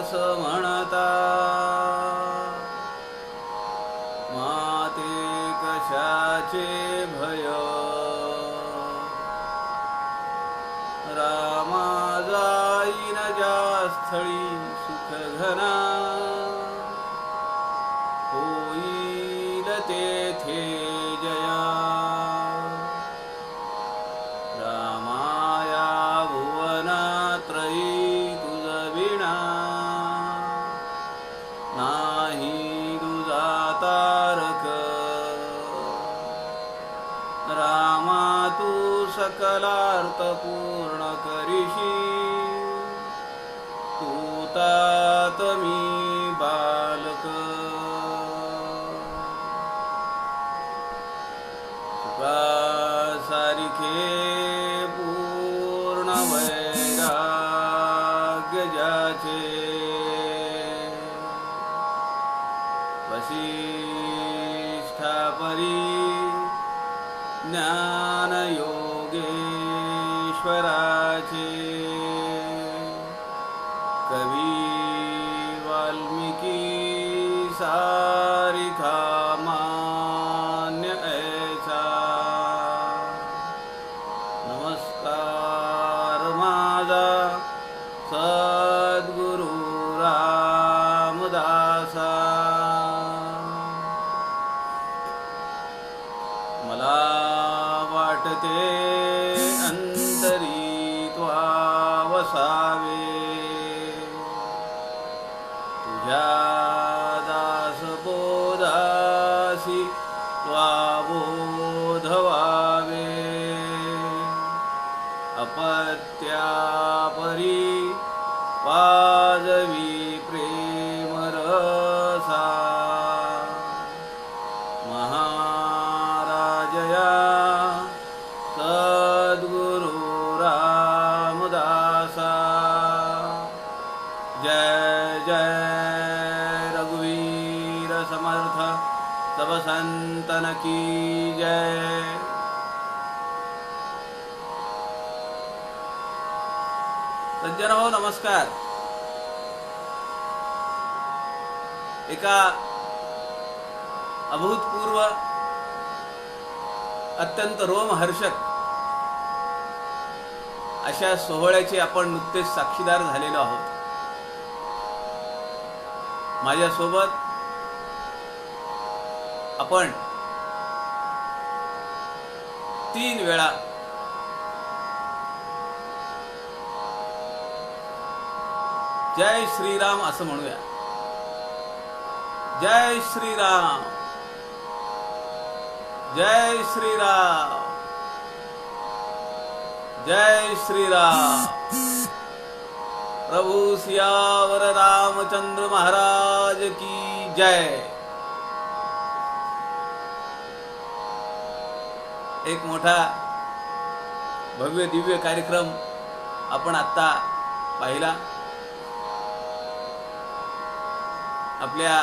दास म्हणता माते कशाचे भय रामा जाईन ज्या स्थळी सुख घना होईल तेथे जया रामाया भुवनात्रयी तुझ विणा नाही तुझा तारक रामा तू सकलार्थ पूर्ण करीशी तू तात मी बालक सारिखे पूर्ण वैराग्य ज्याचे वसिष्ठा परी ज्ञान योगेश्वराचे कवी वाल्मिकी सारिखा मान्य ऐसा नमस्कार माझा सद्गुरु रामदासा मला वाटते अंतरी त्वा वसावे तुझ्या दासबोधासी त्वा बोधवावे अपत्यापरी पाजवी प्रेम रसा महाराजया सद्गुरु रामदासा जय जय रघुवीर समर्थ सब संतन की जय। सज्जनहो नमस्कार। एका अभूतपूर्व अत्यंत रोमहर्षक अशा सोहळ्याचे आपण नुकतेच साक्षीदार झालेलो आहोत। माझ्यासोबत आपण 3 वेळा जय श्रीराम असं म्हणूया। जय श्रीराम, जय श्रीराम, जय श्रीराम। प्रभु सियावर रामचंद्र महाराज की जय। एक मोठा भव्य दिव्य कार्यक्रम आपण आता पाहिला। आपल्या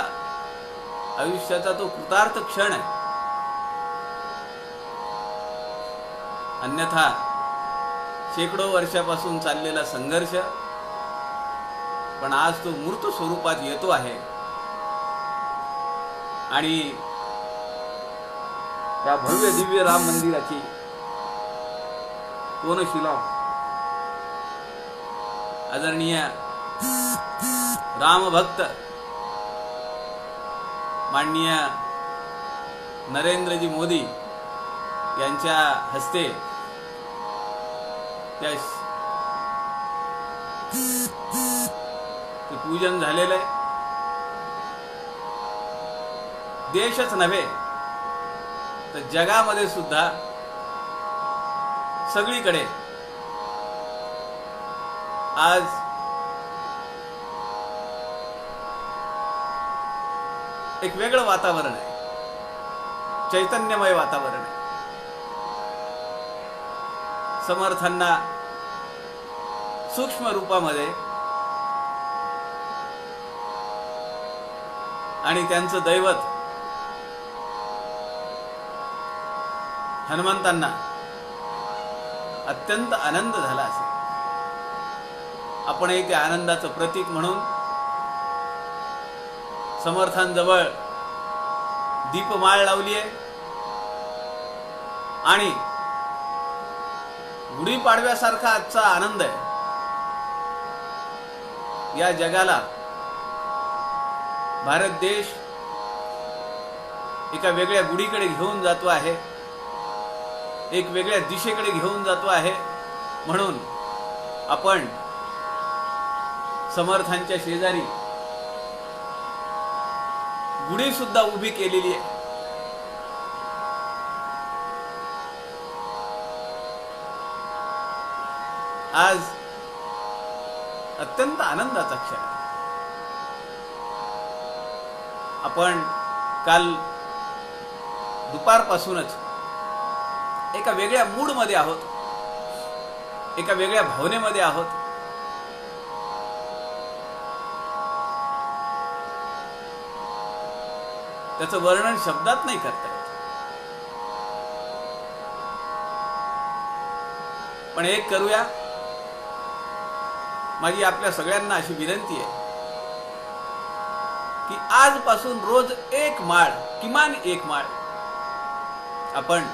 आयुष्याचा तो कृतार्थ क्षण आहे। अन्यथा शेकडो वर्षापासून चाललेला संघर्ष पण आज तो मूर्त स्वरूपात येतो आहे आणि त्या भव्य दिव्य राम मंदिराची कोनशिला आदरणीय रामभक्त माननीय नरेंद्रजी मोदी यांच्या हस्ते ते पूजन झालेलं आहे। देशच नव्हे तर जगामध्ये सुद्धा सगळीकडे आज एक वेगळं वातावरण आहे, चैतन्यमय वातावरण आहे। समर्थांना सूक्ष्म रूपामध्ये आणि त्यांचं दैवत हनुमंतांना अत्यंत आनंद झाला असेल। आपण त्या आनंदाचं प्रतीक म्हणून समर्थांजवळ दीपमाळ लावली आहे आणि गुढीपाडव्यासारखा आजचा आनंद आहे. या जगाला भारत देश एका वेगळ्या गुढीकडे घेऊन जातो आहे, एक वेगळ्या दिशेकडे घेऊन जातो आहे. म्हणून आपण समर्थांच्या शेजारी गुढी सुद्धा उभी केलेली आहे. आज अत्यंत आनंदाचा क्षण आहे. आपण काल दुपारपासूनच एका वेगळ्या मूडमध्ये आहोत, एका वेगळ्या भावनेमध्ये आहोत. त्याचं वर्णन शब्दात नाही करता येत. पण एक करूया, माझी आपल्या सगळ्यांना अशी विनंती आहे की आजपासून रोज एक माळ, किमान एक माळ आपण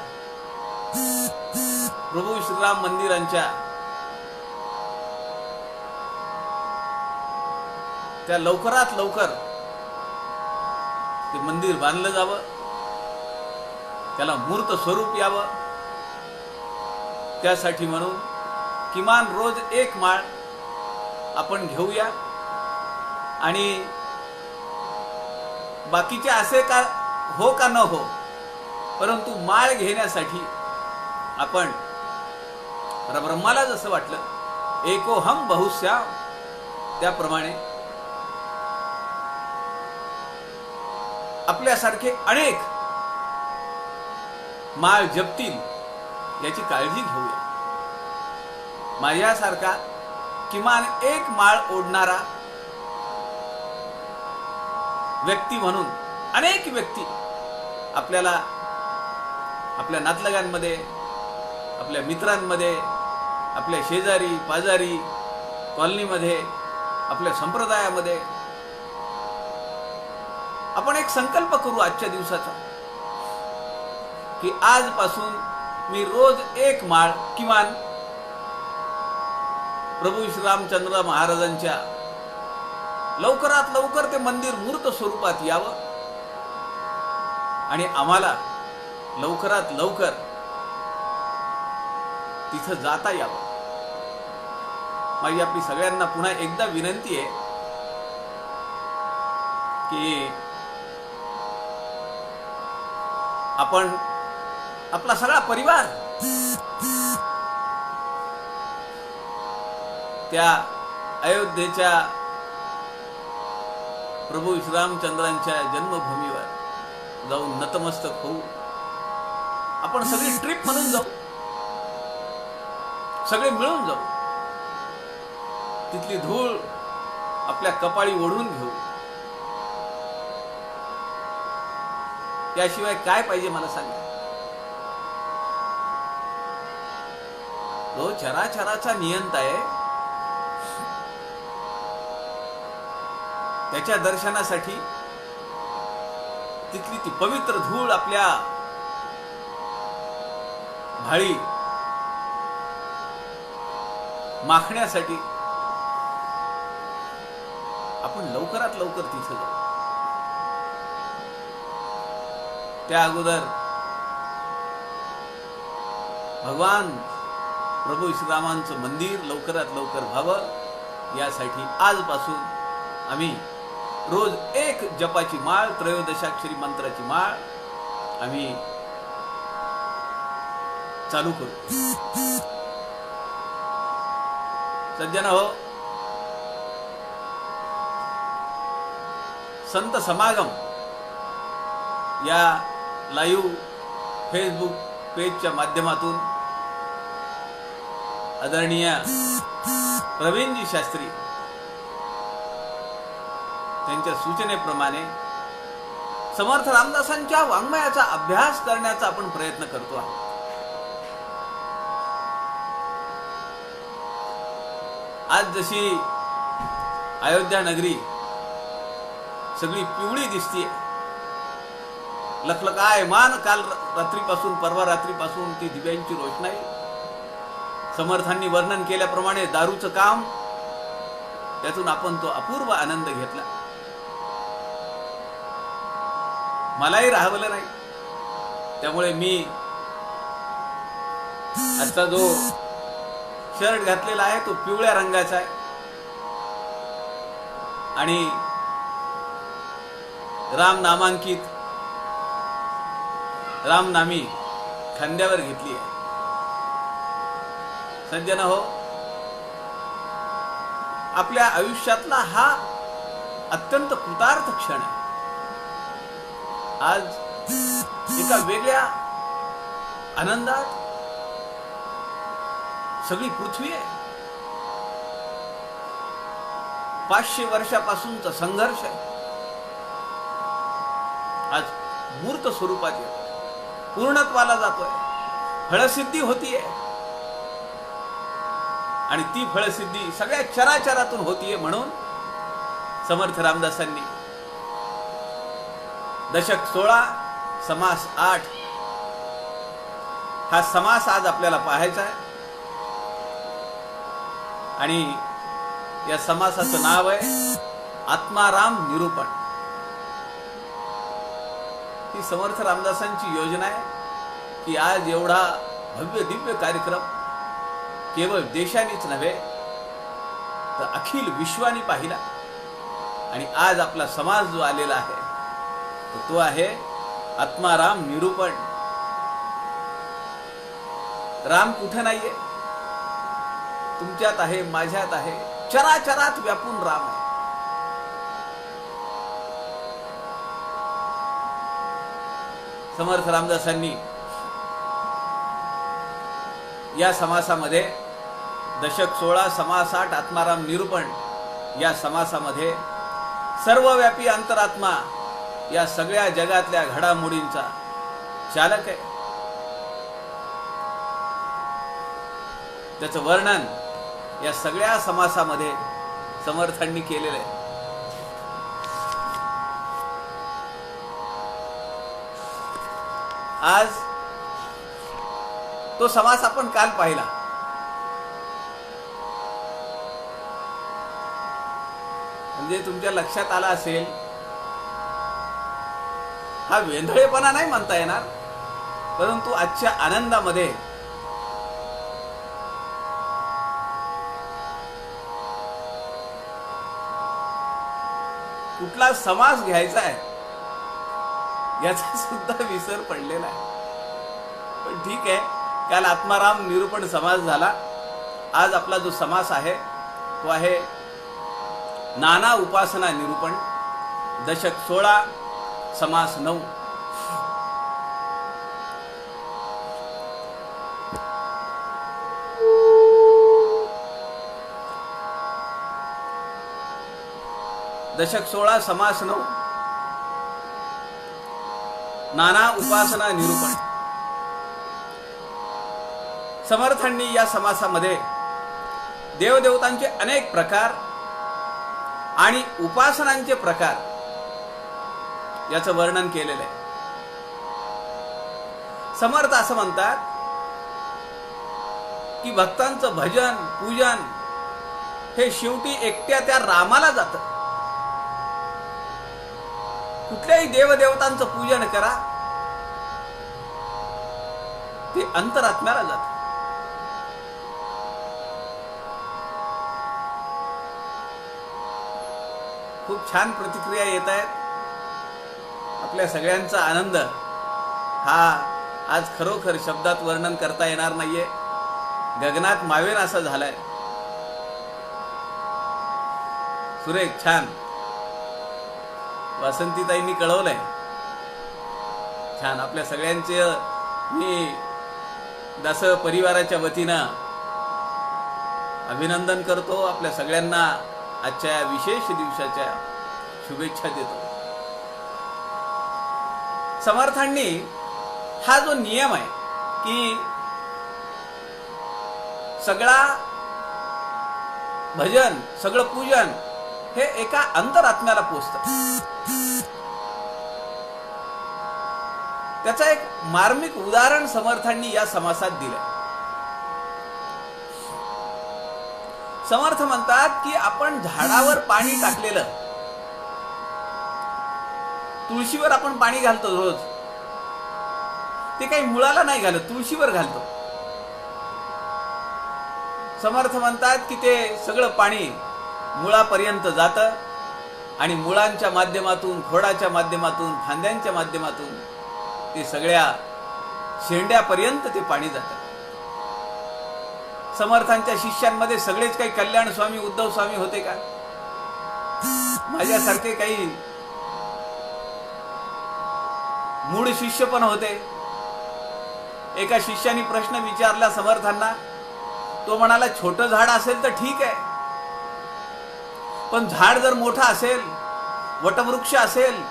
प्रभू श्रीराम मंदिरांच्या त्या लवकरात लवकर ते मंदिर बांधलं जावं, त्याला मूर्त स्वरूप यावं. त्यासाठी म्हणून किमान रोज एक माळ आपण घेऊया. आणि बाकीचे असे का हो का न हो, परंतु माळ घेण्यासाठी आपण ब्रह्माला जसं वाटलं एको हम बहुश्याम, त्याप्रमाणे आपल्यासारखे अनेक माळ जपतील याची काळजी घेऊया. माझ्यासारखा किमान एक माळ ओढणारा व्यक्ती म्हणून अनेक व्यक्ती आपल्याला आपल्या नातलगांमध्ये, आपल्या मित्रांमध्ये, आपल्या शेजारी पाजारी, कॉलनीमध्ये, आपल्या संप्रदायामध्ये आपण एक संकल्प करू आजच्या दिवसाचा की आजपासून मी रोज एक माळ किमान प्रभू श्रीरामचंद्र महाराजांच्या लवकरात लवकर ते मंदिर मूर्त स्वरूपात यावं आणि आम्हाला लवकरात लवकर तिथं जाता यावं. माझी आपली सगळ्यांना पुन्हा एकदा विनंती आहे की आपण आपला सगळा परिवार त्या अयोध्येच्या प्रभू श्रीरामचंद्रांच्या जन्मभूमीवर जाऊन नतमस्तक होऊ. आपण सगळी ट्रिप म्हणून जाऊ, सगळे मिळून जाऊ, तिथली धूळ आपल्या कपाळी ओढून घेऊ. त्याशिवाय काय पाहिजे मला सांगा. जो चराचराचा नियंता आहे त्याच्या दर्शनासाठी तिथली ती पवित्र धूळ आपल्या भाळी माखण्यासाठी आपण लवकरात लवकर तिथे जाऊ. त्या अगोदर भगवान प्रभू श्रीरामांचं मंदिर लवकरात लवकर व्हावं यासाठी आजपासून आम्ही रोज एक जपाची माळ, त्रयोदशाक्षरी मंत्राची माळ आम्ही चालू करू. सज्जन हो, संत समागम या लाईव्ह फेसबुक पेजच्या माध्यमातून आदरणीय प्रवीणजी शास्त्री त्यांच्या सूचनेप्रमाणे समर्थ रामदासांच्या वाङ्मयाचा अभ्यास करण्याचा आपण प्रयत्न करतो आहोत. आज जशी अयोध्या नगरी सगळी पिवळी दिसतीये, लखलखायमान. काल रात्रीपासून, परवा रात्रीपासून ती दिव्यांची रोषणाई, समर्थांनी वर्णन केल्याप्रमाणे दारूचं काम, त्यातून आपण तो अपूर्व आनंद घेतला. मलाही राहवलं नाही. त्यामुळे मी आजचा जो शर्ट घातलेला आहे तो पिवळ्या रंगाचा आहे आणि राम नामांकित रामनामी खांद्यावर घेतली आहे. सज्जन हो, आपल्या आयुष्यातला हा अत्यंत कृतार्थ क्षण आहे. आज एका वेगळ्या आनंदात सगळी पृथ्वी आहे. 500 वर्षापासूनचा संघर्ष आहे, आज मूर्त स्वरूपात येतोय, पूर्णत्वाला जातोय, फळसिद्धी होतीये. आणि ती फळसिद्धी सगळ्या चराचरातून होतीये. म्हणून समर्थ रामदासांनी दशक 16 समास 8 हा समास आज आपल्याला पाहायचा आहे. आणि या समासाचं नाव आहे आत्माराम निरूपण. ही समर्थ रामदासांची योजना आहे की आज एवढा भव्य दिव्य कार्यक्रम केवळ देशानेच नव्हे तर अखिल विश्वाने पाहिला. आणि आज आपला समाज जो आलेला आहे तो आहे आत्माराम निरूपण. राम कुठे नाहीये, तुमच्यात आहे, माझ्यात आहे, चराचरात व्यापून राम आहे. समर्थ रामदासांनी या समासामध्ये दशक 16 समास 8 आत्माराम निरूपण या समासामध्ये सर्वव्यापी अंतरात्मा या सगळ्या जगातल्या घडामोडींचा चालक आहे. त्याचं वर्णन या सगळ्या समासामध्ये समर्थांनी केलेलं आहे. आज तो समास आपण काल पाहिला. म्हणजे तुमच्या लक्षात आला असेल, हा वेंधळेपणा नाही म्हणता येणार, परंतु आजच्या आनंदामध्ये कुठला समास घ्यायचा आहे याचा सुद्धा विसर पडलेला आहे. पण ठीक आहे, काल आत्माराम निरूपण समास झाला. आज आपला जो समास आहे तो आहे नाना उपासना निरूपण, दशक 16 समास 9. दशक 16 समास 9 नाना उपासना निरूपण. समर्थांनी या समासामध्ये देवदेवतांचे अनेक प्रकार आणि उपासनांचे प्रकार याचं वर्णन केलेलं आहे. समर्थ असं म्हणतात की भक्तांचं भजन पूजन हे शेवटी एकट्या त्या रामाला जातं. कुठल्याही देवदेवतांचं पूजन करा, ते अंतरात्म्याला जातं. खूप छान प्रतिक्रिया येत आहेत. आपल्या सगळ्यांचा आनंद हा आज खरोखर शब्दात वर्णन करता येणार नाहीये. गगनात मावेन असा झालाय. सुरेख, छान. वासंतीताईंनी कळवलंय, छान. आपल्या सगळ्यांचे मी दास परिवाराच्या वतीनं अभिनंदन करतो. आपल्या सगळ्यांना आजच्या विशेष दिवसाच्या शुभेच्छा देतो. समर्थांनी हा जो नियम आहे की सगळा भजन, सगळं पूजन हे एका अंतरात्म्याला पोचतं. त्याचं एक मार्मिक उदाहरण समर्थांनी या समासात दिलंय. समर्थ म्हणतात की आपण झाडावर पाणी टाकलेलं, तुळशीवर आपण पाणी घालतो रोज, ते काही मुळाला नाही घालत, तुळशीवर घालतो. समर्थ म्हणतात की ते सगळं पाणी मुळापर्यंत जातं आणि मुळांच्या माध्यमातून, खोडाच्या माध्यमातून, फांद्यांच्या माध्यमातून ते सगळ्या शेंड्यापर्यंत ते पाणी जातं. समर्थांच्या शिष्यांमध्ये सगळेच काही कल्याण स्वामी, उद्धव स्वामी होते का? माझ्यासारखे काही मूळ शिष्य पण होते. एका शिष्याने प्रश्न विचारला समर्थांना. तो म्हणाला, छोटं झाड असेल तर ठीक आहे, पण झाड जर मोठा असेल, वटवृक्ष असेल,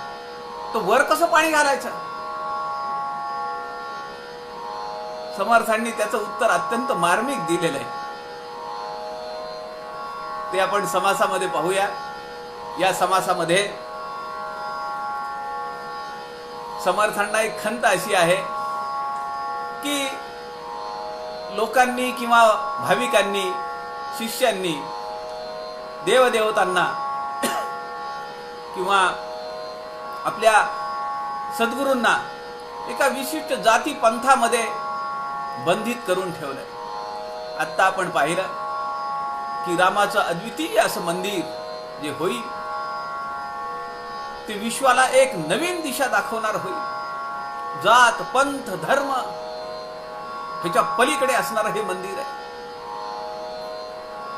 तर वर कसं पाणी घालायचं? समर्थांनी त्याचं उत्तर अत्यंत मार्मिक दिलेलं आहे. ते आपण समासामध्ये पाहूया. या समासामध्ये समर्थांना एक खंत अशी आहे की लोकांनी किंवा भाविकांनी, शिष्यांनी देवदेवतांना किंवा आपल्या सद्गुरूंना एका विशिष्ट जाती पंथामध्ये बंधित करून ठेवलंय. आत्ता आपण पाहिलं की रामाचं अद्वितीय असं मंदिर जे होईल ते विश्वाला एक नवीन दिशा दाखवणार होईल. जात, पंथ, धर्म ह्याच्या पलीकडे असणारं हे मंदिर आहे.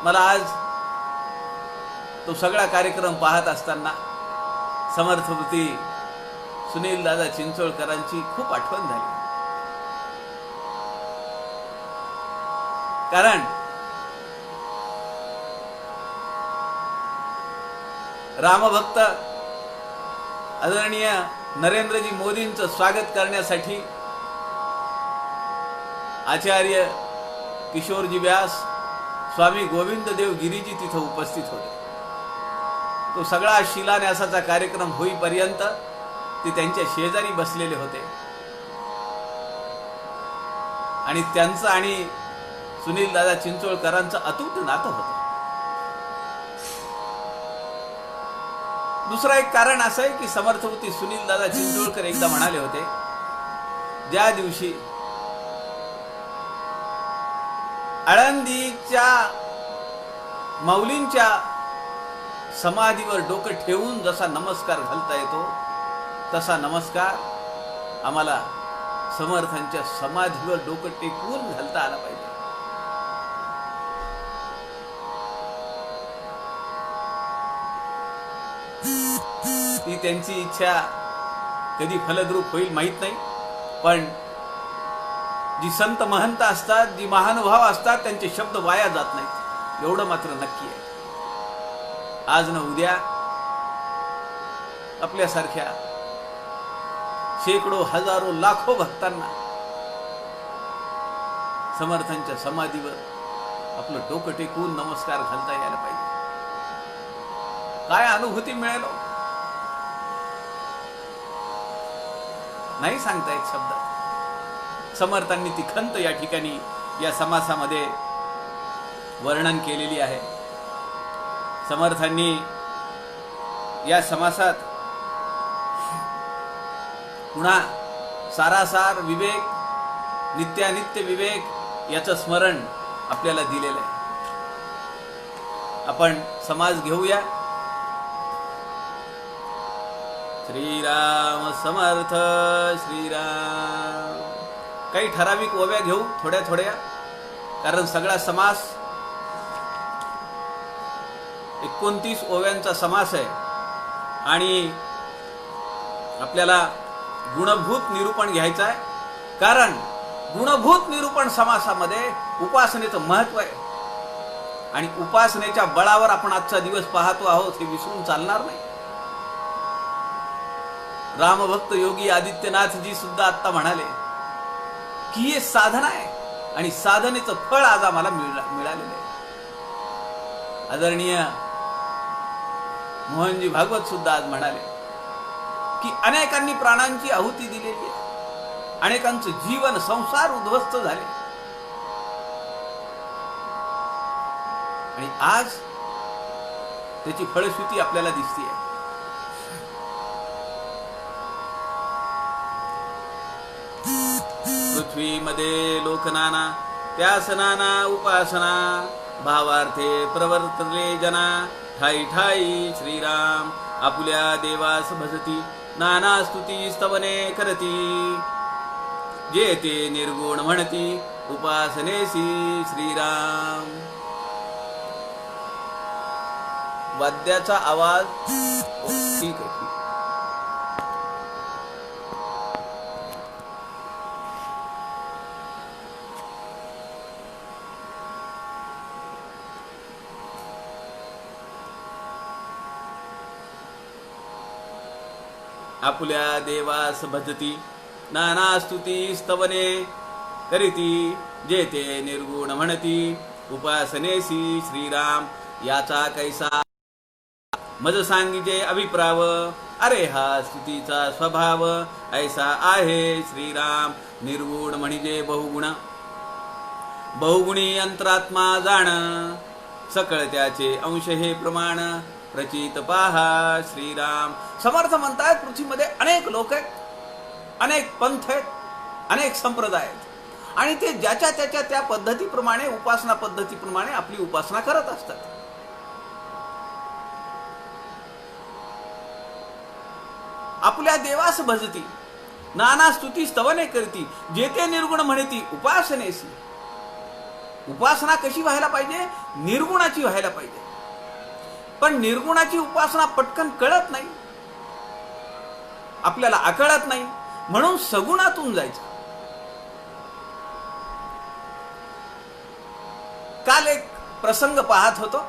मला आज तो सगळा कार्यक्रम पाहत असताना समर्थवती सुनील दादा चिंचोळकरांची खूप आठवण झाली. कारण रामभक्त आदरणीय नरेंद्रजी मोदींचं स्वागत करण्यासाठी आचार्य किशोरजी व्यास, स्वामी गोविंददेव गिरीजी तिथं उपस्थित होते. तो सगळा शिलान्यासाचा कार्यक्रम होईपर्यंत ते त्यांच्या शेजारी बसलेले होते आणि त्यांचं आणि सुनील दादा चिंचोळकरांचं अतूट नातं होतं. दुसरं एक कारण असं आहे की समर्थवती सुनील दादा चिंचोळकर एकदा म्हणाले होते, ज्या दिवशी आळंदीच्या माऊलींच्या समाधीवर डोकं ठेवून जसा नमस्कार घालता येतो तसा नमस्कार आम्हाला समर्थांच्या समाधीवर डोकं टेकवून घालता आला पाहिजे. ती त्यांची इच्छा कधी फलद्रूप होईल माहित नाही, पण जी संत महंत असतात, जी महानुभाव असतात, त्यांचे शब्द वाया जात नाहीत एवढं मात्र नक्की आहे. आज न उद्या आपल्यासारख्या शेकडो, हजारो, लाखो भक्तांना समर्थांच्या समाधीवर आपलं डोकं टेकवून नमस्कार घालता यायला पाहिजे. काय अनुभूती मिळेल नाही सांगता येत शब्दात. समर्थांनी ती खंत या ठिकाणी या समासामध्ये वर्णन केलेली आहे. समर्थांनी या समासात पुन्हा सारासार विवेक, नित्यानित्य विवेक याचं स्मरण आपल्याला दिलेलं आहे. आपण समाज घेऊया. श्रीराम समर्थ श्रीराम. काही ठराविक ओव्या घेऊ थोड्या थोड्या, कारण सगळा समास 29 ओव्यांचा समास आहे आणि आपल्याला गुणभूत निरूपण घ्यायचं आहे. कारण गुणभूत निरूपण समासामध्ये उपासनेचं महत्व आहे आणि उपासनेच्या बळावर आपण आजचा दिवस पाहतो आहोत हे विसरून चालणार नाही. रामभक्त योगी आदित्यनाथजी सुद्धा आता म्हणाले की हे साधना आहे आणि साधनेचं फळ आज आम्हाला मिळालेलं आहे. आदरणीय मोहनजी भागवत सुद्धा आज म्हणाले की अनेकांनी प्राणांची आहुती दिलेली आहे, अनेकांचं जीवन संसार उद्ध्वस्त झाले, आणि आज त्याची फळश्रुती आपल्याला दिसते. पृथ्वीमध्ये लोकनाना त्यास नाना उपासना, भावार्थे प्रवर्तले जना, ठाई ठाई श्रीराम आपुल्या देवास भजती, नाना स्तुती स्तवने करती, जे ते निर्गुण म्हणती उपासनेसी श्रीराम. वाद्याचा आवाज ठीक आहे. आपुल्या देवास भजती, नाना स्तुती स्तवने करीती, जे ते निर्गुण म्हणती उपासनेसी श्रीराम. याचा कैसा मज सांगिजे अभिप्राव, अरे हा स्तुतीचा स्वभाव ऐसा आहे श्रीराम. निर्गुण म्हणजे बहुगुण, बहुगुणी अंतरात्मा जाण, सकळ त्याचे अंश हे प्रमाण, प्रचित पाहा श्रीराम. समर्थ म्हणतात पृथ्वीमध्ये अनेक लोक आहेत, अनेक पंथ आहेत, अनेक संप्रदाय आहेत, आणि ते ज्याच्या त्याच्या त्या पद्धतीप्रमाणे, उपासना पद्धतीप्रमाणे आपली उपासना करत असतात. आपल्या देवास भजती, नाना स्तुती स्तवने करती, जे ते निर्गुण म्हणती उपासनेसी. उपासना कशी व्हायला पाहिजे? निर्गुणाची व्हायला पाहिजे. पण निर्गुणाची उपासना पटकन कळत नाही, आपल्याला आकळत नाही, म्हणून सगुणातून जायचं. काल एक प्रसंग पाहत होतो.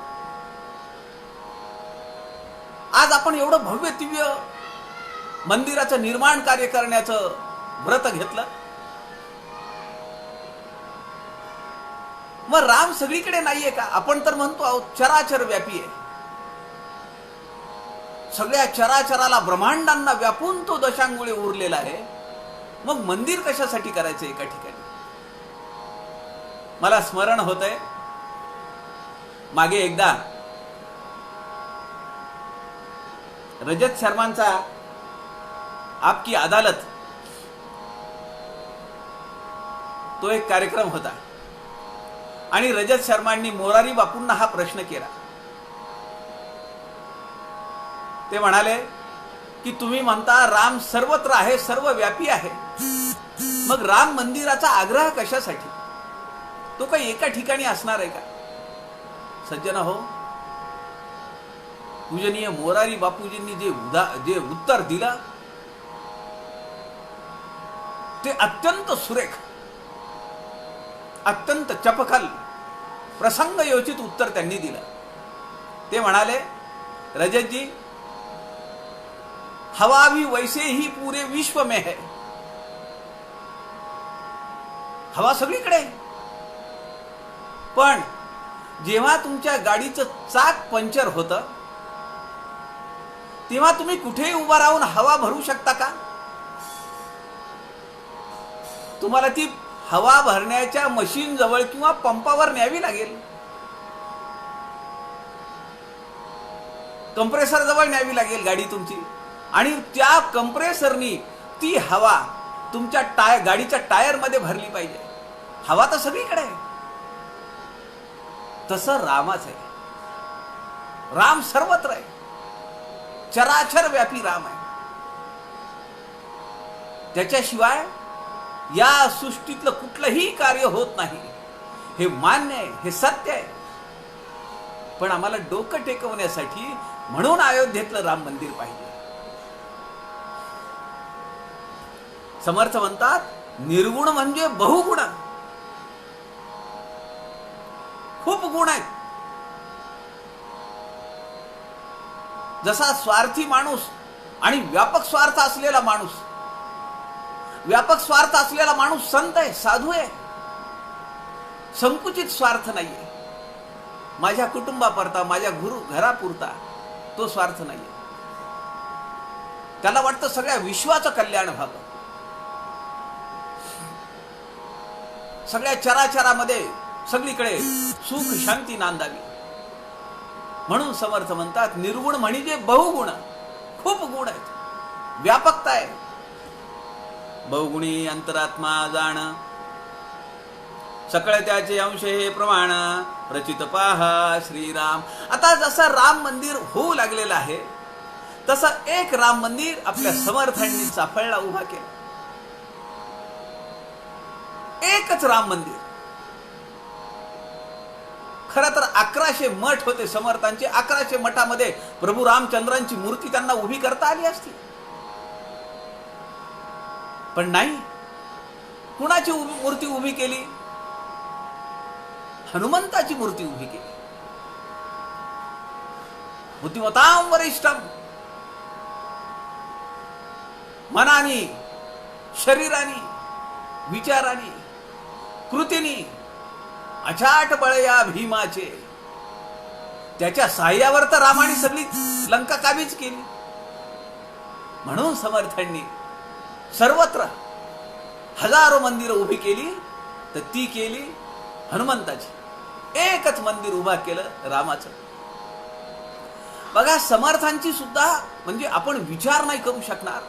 आज आपण एवढं भव्य दिव्य मंदिराचं निर्माण कार्य करण्याचं व्रत घेतलं. मग राम सगळीकडे नाहीये का? आपण तर म्हणतो आहोत चराचर व्यापी आहे, सगळ्या चराचराला ब्रह्मांडांना व्यापून तो दशांगुळे उरलेला आहे. मग मंदिर कशासाठी करायचं एका ठिकाणी? मला स्मरण होतंय, मागे एकदा रजत शर्मांचा आपकी अदालत तो एक कार्यक्रम होता, आणि रजत शर्मांनी मोरारी बापूंना हा प्रश्न केला. ते म्हणाले की तुम्ही म्हणता राम सर्वत्र आहे, सर्व व्यापी आहे, मग राम मंदिराचा आग्रह कशासाठी? तो काही एका ठिकाणी असणार आहे का? सज्जन हो, पूजनीय मोरारी बापूजींनी जे उत्तर दिलं ते अत्यंत सुरेख, अत्यंत चपखल, प्रसंगयोचित उत्तर त्यांनी दिलं. ते म्हणाले, रजतजी, हवा भी वैसे ही पूरे विश्व में है. हवा सगळीकडे, पण जेव्हा तुमच्या गाडीचं चाक पंक्चर होतं तेव्हा तुम्ही कुठेही उभा राहून हवा भरू शकता का? तुम्हाला ती हवा भरण्याच्या मशीन जवळ किंवा पंपावर न्यावी लागेल, कंप्रेसर जवळ न्यावी लागेल गाडी तुमची, आणि त्या कंप्रेसरनी ती हवा तुमच्या गाडीच्या टायर मध्ये भरली पाहिजे. हवा तर सगळीकडे आहे. तसं रामाच आहे. राम सर्वत्र आहे, चराचर व्यापी राम आहे. त्याच्याशिवाय या सृष्टीतलं कुठलंही कार्य होत नाही, हे मान्य आहे, हे सत्य आहे. पण आम्हाला डोकं टेकवण्यासाठी म्हणून अयोध्येतलं राम मंदिर पाहिजे. समर्थ म्हणतात निर्गुण म्हणजे बहुगुण, खूप गुण आहेत. जसा स्वार्थी माणूस आणि व्यापक स्वार्थ असलेला माणूस, व्यापक स्वार्थ असलेला माणूस संत आहे, साधू आहे, संकुचित स्वार्थ नाहीये. माझ्या कुटुंबापुरता, माझ्या घरापुरता तो स्वार्थ नाहीये. त्याला वाटतं सगळ्या विश्वाचं कल्याण व्हावं, सगळ्या चराचरामध्ये सगळीकडे सुख शांती नांदावी. म्हणून समर्थ म्हणतात निर्गुण म्हणजे बहुगुण. खूप गुण आहेत, व्यापकता आहे. बहुगुणी अंतरात्मा जाण, सकळ त्याचे अंश हे प्रमाण, प्रचित पाहा श्रीराम. आता जसं राम मंदिर होऊ लागलेलं आहे तसं एक राम मंदिर आपल्या समर्थांनी चाफळला उभा केलं. एकच राम मंदिर. खरं तर 1100 मठ होते समर्थांचे. 1100 मठामध्ये प्रभू रामचंद्रांची मूर्ती त्यांना उभी करता आली असती, पण नाही. कुणाची मूर्ती उभी केली? हनुमंताची मूर्ती उभी केली. बुद्धिमतां वरिष्ठम, मनानी, शरीरानी, विचारानी, कृतीनी अचाट बळ या भीमाचे. त्याच्या साह्यावर तर रामाने सगळी लंका काबीज केली. म्हणून समर्थांनी सर्वत्र हजारो मंदिरं उभी केली, तर ती केली हनुमंताची. एकच मंदिर उभा केलं रामाचं. बघा, समर्थांची सुद्धा म्हणजे आपण विचार नाही करू शकणार.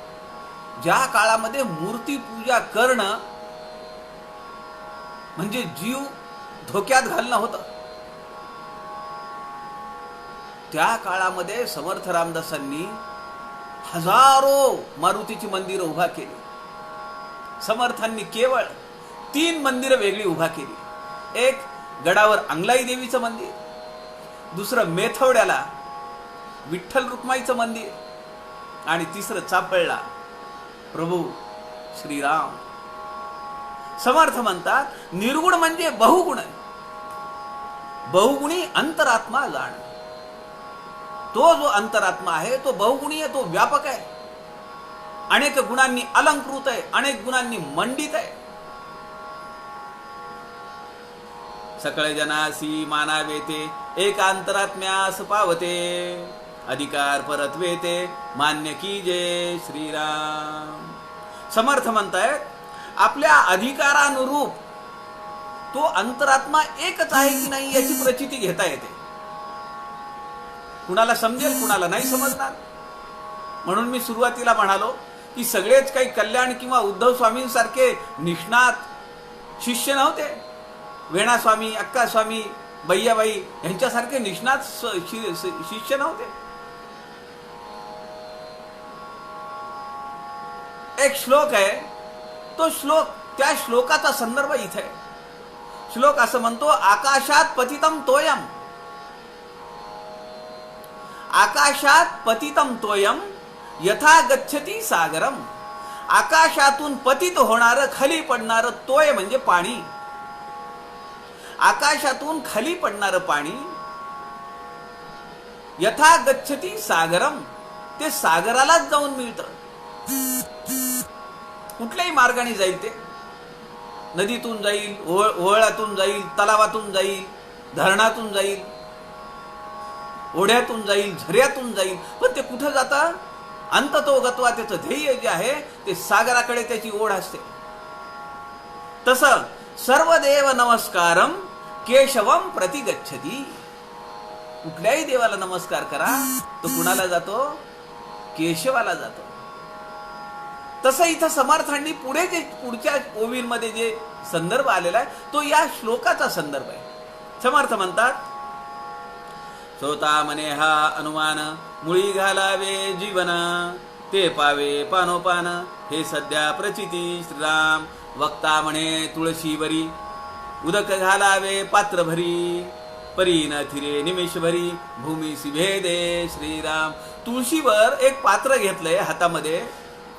ज्या काळामध्ये मूर्ती पूजा करणं म्हणजे जीव धोक्यात घालणं होतं, त्या काळामध्ये समर्थ रामदासांनी हजारो मारुतीची मंदिरं उभा केली. समर्थांनी केवळ 3 मंदिरं वेगळी उभा केली. एक गडावर अंगलाई देवीचं मंदिर, दुसरं मेथवड्याला विठ्ठल रुक्माईचं मंदिर, आणि तिसरं चाफळला प्रभू श्रीराम. समर्थ म्हणतात निर्गुण म्हणजे बहुगुण. बहुगुणी अंतरात्मा जाण. तो जो अंतरात्मा आहे तो बहुगुणी आहे, तो व्यापक आहे, अनेक गुणांनी अलंकृत आहे, अनेक गुणांनी मंडित आहे. सकळ जनासी मानावे ते, एक अंतरात्म्यास पावते, अधिकार परतवेते, मान्य की जय श्रीराम. समर्थ म्हणतायत आपल्या अधिकारानुरूप तो अंतरात्मा एकच आहे की नाही याची प्रचिती घेता येते. कुणाला समजेल, कुणाला नाही समजणार. म्हणून मी सुरुवातीला म्हणालो की सगळेच काही कल्याण किंवा उद्धव स्वामींसारखे निष्णात शिष्य नव्हते. वेणा स्वामी, अक्का स्वामी, बैयाबाई यांच्यासारखे निष्णात शिष्य नव्हते. एक श्लोक आहे, तो श्लोक, त्या श्लोकाचा संदर्भ इथे आहे. श्लोक असं म्हणतो, आकाशात पतितम तोयम, आकाशात पतितम तोयम यथा गच्छती सागरम. आकाशातून पतित होणारं, खाली पडणारं तोय म्हणजे पाणी. आकाशातून खाली पडणारं पाणी यथा गच्छती सागरम, ते सागरालाच जाऊन मिळतं. कुठल्याही मार्गाने जाईल ते. नदीतून जाईल, ओहळातून जाईल, तलावातून जाईल, धरणातून जाईल, ओढ्यातून जाईल, झऱ्यातून जाईल, पण ते कुठं जातं? अंततोगत्वा त्याचं ध्येय जे आहे ते सागराकडे त्याची ओढ असते. तसं सर्वदेव नमस्कारम केशवम प्रति गच्छती. कुठल्याही देवाला नमस्कार करा, तो कुणाला जातो? केशवाला जातो. तसं इथं समर्थांनी पुढे जे पुढच्या ओवींमध्ये जे संदर्भ आलेला आहे तो या श्लोकाचा संदर्भ आहे. समर्थ म्हणतात, श्रोता मने हा अनुमान, मुळी घालावे जीवन, ते पावे पानोपान, हे सध्या प्रचिती श्रीराम. वक्ता म्हणे तुळशीवरी, उदक घालावे पात्र भरी, परी न थिरे निमेष भरी, भूमी भेदे श्रीराम. तुळशीवर एक पात्र घेतलंय हातामध्ये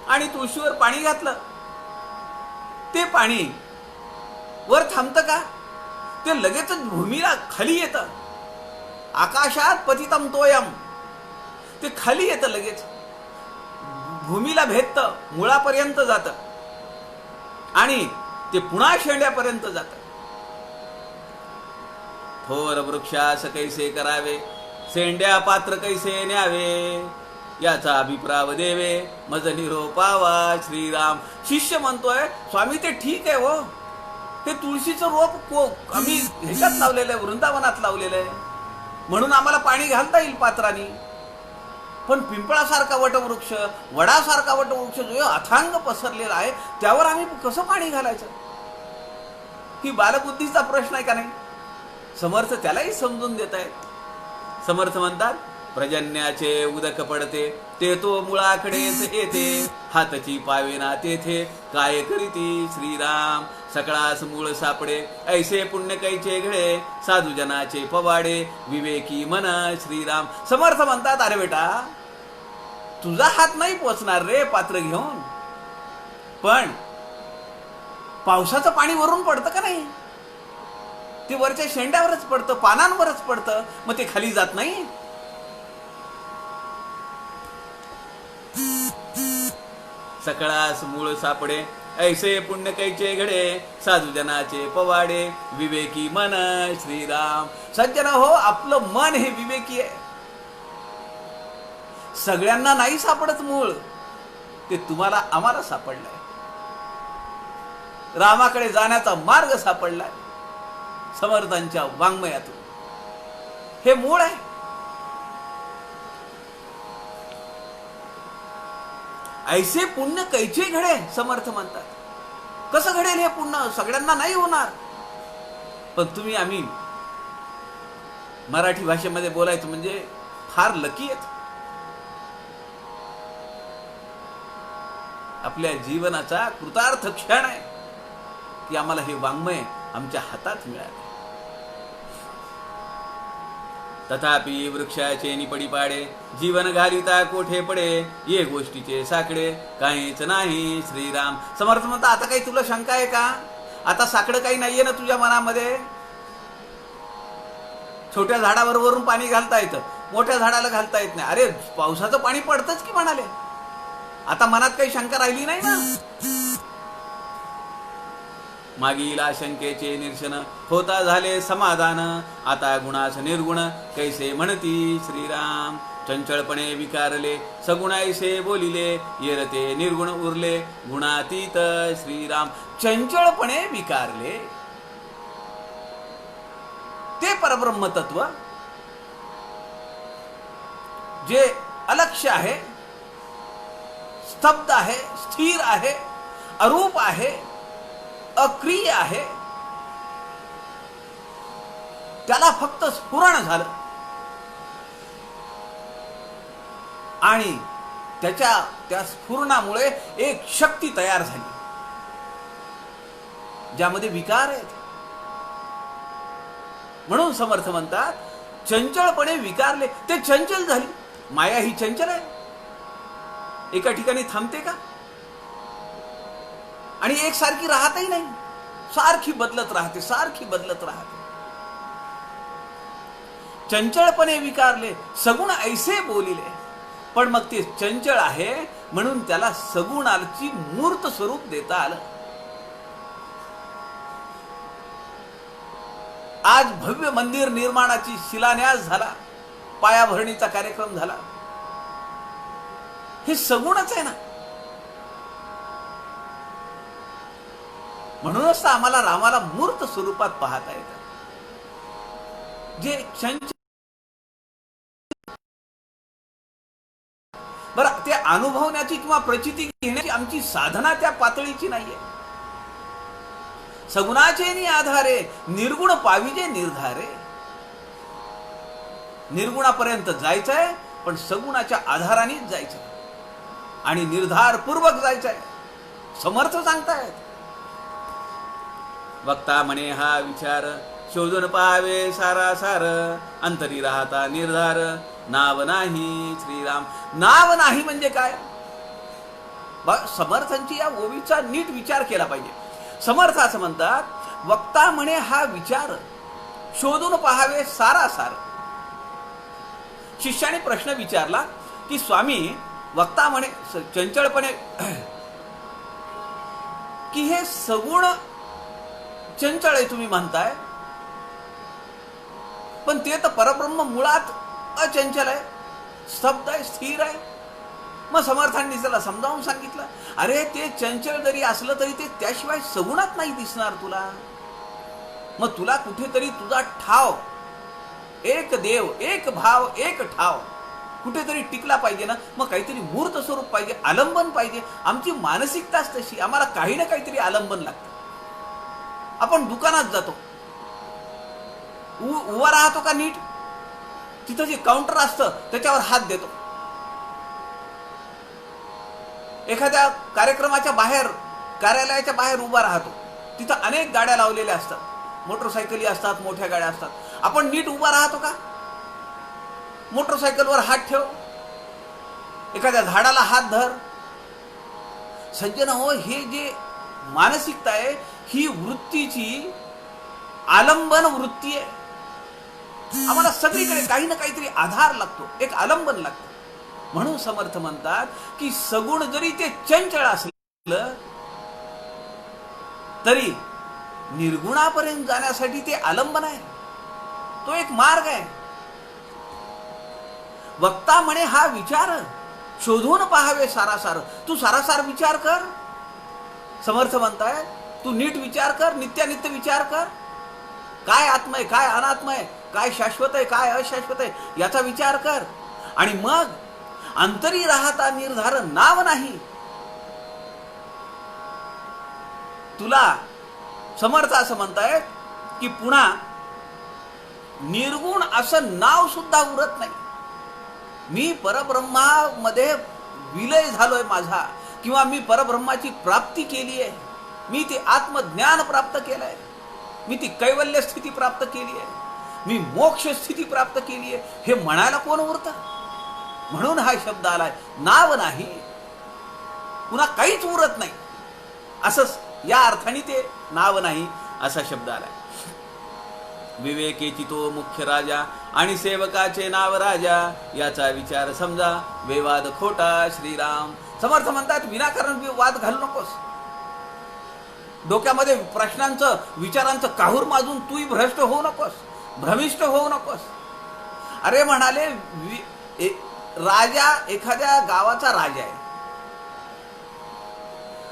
आणि तुळशीवर पाणी घातलं. ते पाणी वर थांबतं का? ते लगेचच भूमीला खाली येतं. आकाशात पतितम तोयम, ते खाली येतं, लगेच भूमीला भेदतं, मुळापर्यंत जातं आणि ते पुन्हा शेंड्यापर्यंत जातं. थोर वृक्षास कैसे करावे, सेंड्या पात्र कैसे न्यावे याचा अभिप्राव देवे मज निरोपावा श्रीराम. शिष्य म्हणतोय स्वामी ते ठीक आहे हो, ते तुळशीचं रोप आम्ही ह्याच्यात लावलेलं आहे, वृंदावनात लावलेलं आहे, म्हणून आम्हाला पाणी घालता येईल पात्रानी. पण पिंपळासारखा वटवृक्ष, वडासारखा वटवृक्ष जो अथांग पसरलेला आहे त्यावर आम्ही कसं पाणी घालायचं? ही बालबुद्धीचा प्रश्न आहे का नाही? समर्थ त्यालाही समजून देत आहेत. समर्थ म्हणतात प्रजन्याचे उदक पडते ते तो मुळाकडेच येते, हातची पावेना तेथे काय करीती श्रीराम. सकळास मूळ सापडे ऐसे पुण्य कैचे घडे, साधुजनाचे पवाडे विवेकी मन श्रीराम. समर्थ म्हणतात अरे बेटा तुझा हात नाही पोचणार रे पात्र घेऊन, पण पावसाचं पाणी वरून पडतं का नाही? ते वरच्या शेंड्यावरच पडतं, पानांवरच पडतं, मग ते खाली जात नाही. सकळास मूळ सापडे ऐसे पुण्य कैचे घडे, साधुजनाचे पवाडे विवेकी मन श्रीराम. सज्जन हो, आपलं मन हे विवेकी आहे. सगळ्यांना नाही सापडत मूळ, ते तुम्हाला आम्हाला सापडलंय. रामाकडे जाण्याचा मार्ग सापडलाय समर्थांच्या वाङ्मयातून. हे मूळ आहे. ऐसे पुण्य कैचे घडे समर्थ म्हणतात. कसं घडेल हे पुण्य? सगळ्यांना नाही होणार. पण तुम्ही आम्ही मराठी भाषेमध्ये बोलायचं म्हणजे फार लकी आहेत. आपल्या जीवनाचा कृतार्थ क्षण आहे की आम्हाला हे वाङ्मय आमच्या हातात मिळाले. तथापि वृक्षाचे निपडी पाडे, जीवन घालिता कोठे पडे, ये गोष्टीचे साकडे काहीच नाही श्रीराम. समर्थ म्हणता आता काही तुला शंका आहे का? आता साकडं काही नाहीये ना तुझ्या मनामध्ये? छोट्या झाडावर वरून पाणी घालता येतं, मोठ्या झाडाला घालता येत नाही. अरे पावसाचं पाणी पडतंच की म्हणाले. आता मनात काही शंका राहिली नाही ना? मागील आशंकेचे निरसन होता झाले समाधान, आता गुणास निर्गुण कैसे म्हणती श्रीराम. चंचळपणे विकारले सगुण ऐसे बोलिले, येरते निर्गुण उरले गुणातीत श्रीराम. चंचळपणे विकारले ते परब्रह्म तत्व जे अलक्ष्य आहे, स्तब्ध आहे, स्थिर आहे, अरूप आहे, अक्रिय आहे, त्याला फक्त स्फुरण झालं आणि त्या स्फुरणामुळे एक शक्ती तयार झाली ज्यामध्ये विकार आहेत. म्हणून समर्थ म्हणतात चंचळपणे विकारले ते चंचल झाली. माया ही चंचल आहे, एका ठिकाणी थांबते का? आणि एकसारखी राहतही नाही, सारखी बदलत राहते, सारखी बदलत राहते. चंचळपणे विकारले सगुण ऐसे बोलिले, पण मग ते चंचळ आहे म्हणून त्याला सगुणाची मूर्त स्वरूप देता आलं. आज भव्य मंदिर निर्माणाची शिलान्यास झाला, पायाभरणीचा कार्यक्रम झाला. हे सगुणच आहे ना. म्हणूनच तर आम्हाला रामाला मूर्त स्वरूपात पाहता येतं, जे चंचल. बरं, ते अनुभवण्याची किंवा प्रचिती घेण्याची आमची साधना त्या पातळीची नाहीये. सगुणाचे आधारे निर्गुण पाविजे निर्धारे. निर्गुणापर्यंत जायचंय पण सगुणाच्या आधारानेच जायचंय आणि निर्धारपूर्वक जायचंय. समर्थ सांगतायत वक्ता म्हणे हा विचार, शोधून पाहावे सारा सार, अंतरी राहता निर्धार नाव नाही श्रीराम. नाव नाही म्हणजे काय? समर्थांची या ओवीचा नीट विचार केला पाहिजे. समर्थ असं म्हणतात वक्ता म्हणे हा विचार, शोधून पाहावे सारा सार. शिष्याने प्रश्न विचारला की स्वामी वक्ता म्हणे चंचळपणे की हे सगुण चंचळ आहे तुम्ही म्हणताय, पण ते तर परब्रह्म मुळात अचंचल आहे, स्तब्ध आहे, स्थिर आहे. मग समर्थांनी त्याला समजावून सांगितलं, अरे ते चंचल जरी असलं तरी ते त्याशिवाय सगुणात नाही दिसणार तुला. मग तुला कुठेतरी तुझा ठाव, एक देव, एक भाव, एक ठाव कुठेतरी टिकला पाहिजे ना. मग काहीतरी मूर्त स्वरूप पाहिजे, आलंबन पाहिजे. आमची मानसिकताच तशी, आम्हाला काही ना काहीतरी आलंबन लागतं. आपण दुकानात जातो, उभा राहतो का नीट, तिथं जे काउंटर असतं त्याच्यावर हात देतो. एखाद्या कार्यक्रमाच्या बाहेर, कार्यालयाच्या बाहेर उभा राहतो, तिथं अनेक गाड्या लावलेल्या असतात, मोटरसायकली असतात, मोठ्या गाड्या असतात. आपण नीट उभा राहतो का? मोटरसायकलवर हात ठेव, एखाद्या झाडाला हात धर. सज्जन हो, हे जे मानसिकता आहे ही वृत्तीची आलंबन वृत्ती आहे. आम्हाला सगळीकडे काही ना काहीतरी आधार लागतो, एक आलंबन लागतं. म्हणून समर्थ म्हणतात की सगुण जरी ते चंचल असलं तरी निर्गुणापर्यंत जाण्यासाठी ते आलंबन आहे, तो एक मार्ग आहे. वक्ता म्हणे हा विचार शोधून पाहावे सारासार. तू सारासार विचार कर. समर्थ म्हणताय तू नीट विचार कर, नित्यानित्य विचार कर. काय आत्मा आहे, काय अनात्मा आहे, काय शाश्वत आहे, काय अशाश्वत आहे, याचा विचार कर. आणि मग अंतरी राहता निर्धार नाव नाही. तुला समर्थ असं म्हणतायत की पुन्हा निर्गुण असं नाव सुद्धा उरत नाही. मी परब्रह्मामध्ये विलय झालोय माझा, किंवा मी परब्रह्माची प्राप्ती केली आहे, मी ते आत्मज्ञान प्राप्त केलंय, मी ती कैवल्य स्थिती प्राप्त केली आहे, मी मोक्ष स्थिती प्राप्त केली आहे, हे म्हणायला कोण उरतं? म्हणून हा शब्द आलाय, नाव नाही, पुन्हा काहीच उरत नाही. असंच या अर्थाने ते नाव नाही असा शब्द आलाय. विवेकेची तो मुख्य राजा आणि सेवकाचे नाव राजा, याचा विचार समजा वेवाद खोटा श्रीराम. समर्थ म्हणतात विनाकारण वाद घालू नकोस. डोक्यामध्ये प्रश्नांचं, विचारांचं काहूर माजून तूही भ्रष्ट होऊ नकोस, भ्रमिष्ट होऊ नकोस. अरे म्हणाले राजा एखाद्या गावाचा राजा आहे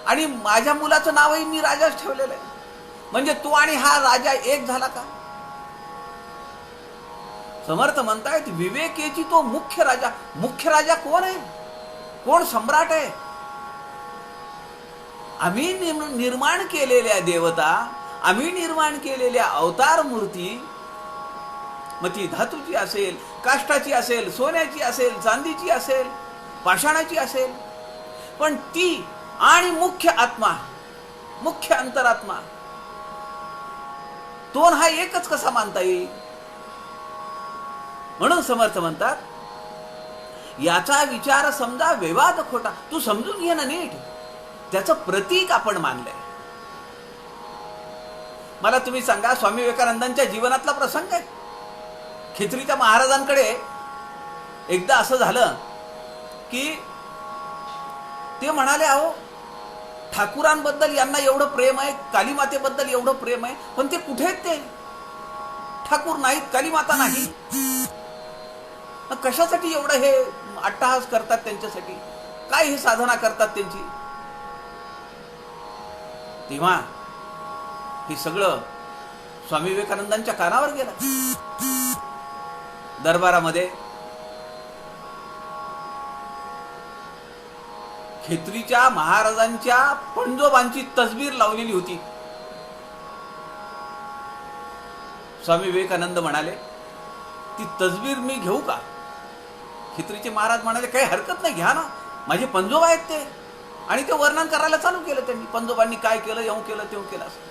आणि माझ्या मुलाचं नावही मी राजाच ठेवलेलं आहे, म्हणजे तू आणि हा राजा एक झाला का? समर्थ म्हणतायत विवेकेची तो मुख्य राजा. मुख्य राजा कोण आहे? कोण सम्राट आहे? आम्ही निर्माण केलेल्या देवता, आम्ही निर्माण केलेल्या अवतार मूर्ती, मग ती धातूची असेल, काष्टाची असेल, सोन्याची असेल, चांदीची असेल, पाषाणाची असेल, पण ती आणि मुख्य आत्मा, मुख्य अंतरात्मा, दोन हा एकच कसा मानता येईल? म्हणून समर्थ म्हणतात याचा विचार समजा वेवाद खोटा. तू समजून घे ना नीट, त्याचं प्रतीक आपण मानलंय. मला तुम्ही सांगा, स्वामी विवेकानंदांच्या जीवनातला प्रसंग आहे. खित्रीच्या महाराजांकडे एकदा असं झालं की ते म्हणाले, अहो ठाकूरांबद्दल यांना एवढं प्रेम आहे, कालीमातेबद्दल एवढं प्रेम आहे, पण ते कुठे आहेत? ते ठाकूर नाहीत, कालीमाता नाही, कशासाठी एवढं हे अट्टहास करतात? त्यांच्यासाठी काय हे साधना करतात त्यांची? तेव्हा हे सगळं स्वामी विवेकानंदांच्या कानावर गेलं. दरबारामध्ये खेत्रीच्या महाराजांच्या पणजोबांची तसबीर लावलेली होती. स्वामी विवेकानंद म्हणाले, ती तसबीर मी घेऊ का? खेत्रीचे महाराज म्हणाले, काही हरकत नाही, घ्या ना, माझे पंजोबा आहेत ते. आणि ते वर्णन करायला चालू केलं त्यांनी, पंजोबांनी काय केलं, येऊ केलं, तेऊ केलं. असं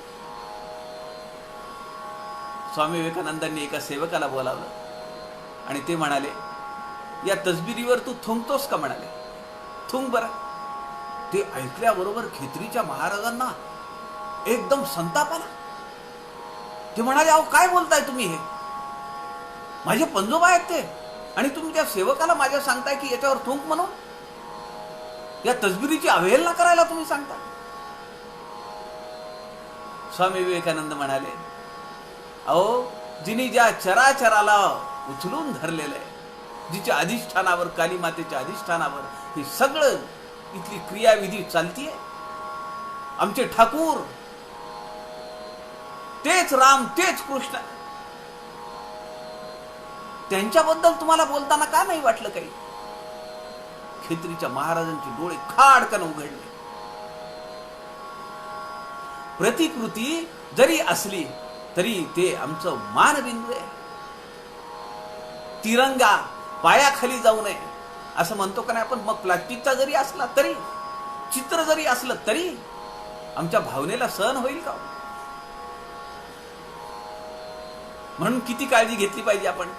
स्वामी विवेकानंदांनी एका सेवकाला बोलावलं आणि ते म्हणाले, या तसबिरीवर तू थुंकतोस का? म्हणाले, थुंक बरं. ते ऐकल्याबरोबर खेत्रीच्या महाराजांना एकदम संताप आला. ते म्हणाले, अहो काय बोलताय तुम्ही? हे माझे पंजोबा आहेत ते, आणि तुम्ही त्या सेवकाला माझ्या सांगताय की याच्यावर थुंक म्हणून? या तसबिरीची अवहेलना करायला तुम्ही सांगता? स्वामी विवेकानंद म्हणाले, अहो जिनी ज्या चराचराला उचलून धरलेलं आहे, जिच्या अधिष्ठानावर, काली मातेच्या अधिष्ठानावर हे सगळं इथली क्रियाविधी चालतीये. आमचे ठाकूर तेच राम, तेच कृष्ण. त्यांच्याबद्दल तुम्हाला बोलताना का नाही वाटलं काही? खेत्रीच्या महाराजांचे डोळे खाडकन उघडले. प्रतिकृती जरी असली तरी ते आमचं मानबिंदू आहे. तिरंगा पायाखाली जाऊ नये असं म्हणतो का नाही आपण? मग प्लास्टिकचा जरी असला तरी, चित्र जरी असलं तरी आमच्या भावनेला सहन होईल का? म्हणून किती काळजी घेतली पाहिजे आपण.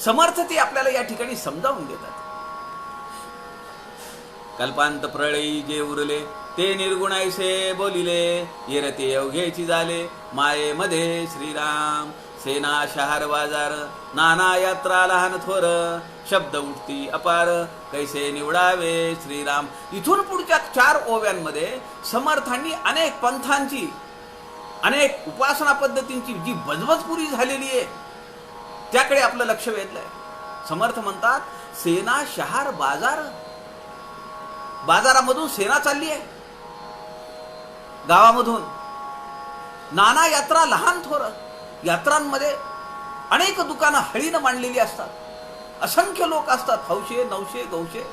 समर्थ ते आपल्याला या ठिकाणी समजावून देतात. कल्पांत प्रळयी जे उरले ते निर्गुणायसे बोलिले, येरते अवघेची झाले मायेमध्ये श्रीराम. सेना शहार बाजार नाना यात्रा लहान थोर, शब्द उठती अपार कैसे निवडावे श्रीराम. इथून पुढच्या 4 ओव्यांमध्ये समर्थांनी अनेक पंथांची, अनेक उपासना पद्धतींची जी बजबजपुरी झालेली आहे त्याकडे आपलं लक्ष वेधलंय. समर्थ म्हणतात सेना शहार बाजार, बाजारामधून सेना चालली आहे, गावामधून नाना यात्रा लहान थोर. यात्रांमध्ये अनेक दुकानं हळीनं मांडलेली असतात, असंख्य लोक असतात, हौशे नवशे गौशे.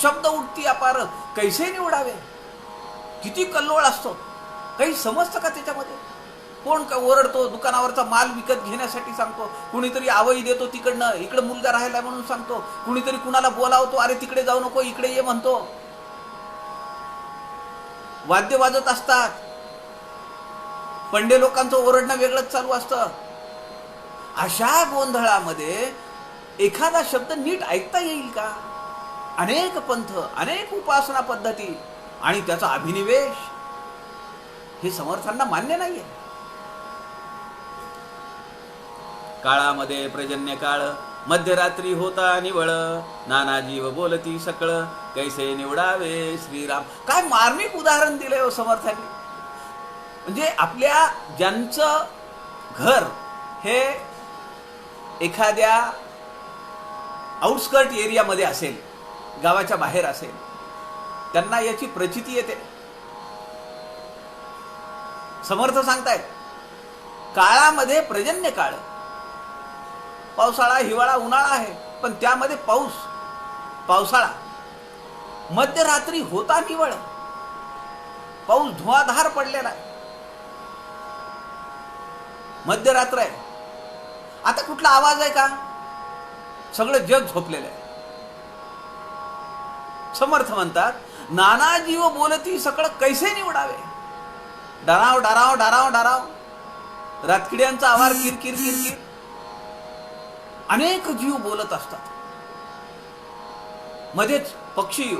शब्द उठती अपार कैसे निवडावे, किती कल्लोळ असतो. काही समजतं का त्याच्यामध्ये? कोण का ओरडतो, दुकानावरचा माल विकत घेण्यासाठी सांगतो, कुणीतरी आवई देतो तिकडनं, इकडे मुलगा राहायला म्हणून सांगतो, कुणीतरी कुणाला बोलावतो, अरे तिकडे जाऊ नको इकडे ये म्हणतो. वाद्य वाजत असतात, पंडे लोकांचं ओरडणं वेगळंच चालू असतं. अशा गोंधळामध्ये एखादा शब्द नीट ऐकता येईल का? अनेक पंथ, अनेक उपासना पद्धती आणि त्याचा अभिनिवेश हे समर्थांना मान्य नाहीये. काळामध्ये पर्जन्य काळ मध्यरात्री होता निवळ, नाना जीव बोलती सकळ कैसे निवडावे श्रीराम. काय मार्मिक उदाहरण दिलंय हो समर्थांनी. म्हणजे आपल्या ज्यांचं घर हे एखाद्या आउटस्कर्ट एरियामध्ये असेल, गावाच्या बाहेर असेल, त्यांना याची प्रचिती येते. समर्थ सांगतायत काळामध्ये पर्जन्य काळ, पावसाळा, हिवाळा, उन्हाळा आहे, पण त्यामध्ये पावसाळा. मध्यरात्री होता निवळ, पाऊस धुवाधार पडलेला आहे, मध्यरात्र आहे. आता कुठला आवाज आहे का? सगळं जग झोपलेलं आहे. समर्थ म्हणतात नाना जीव बोलती सकळ कैसे निवडावे. डराव डराव डराव डराव, रातकिड्यांचा आवाज, किरकिर किरकिर, अनेक जीव बोलत असतात. मध्येच पक्षी,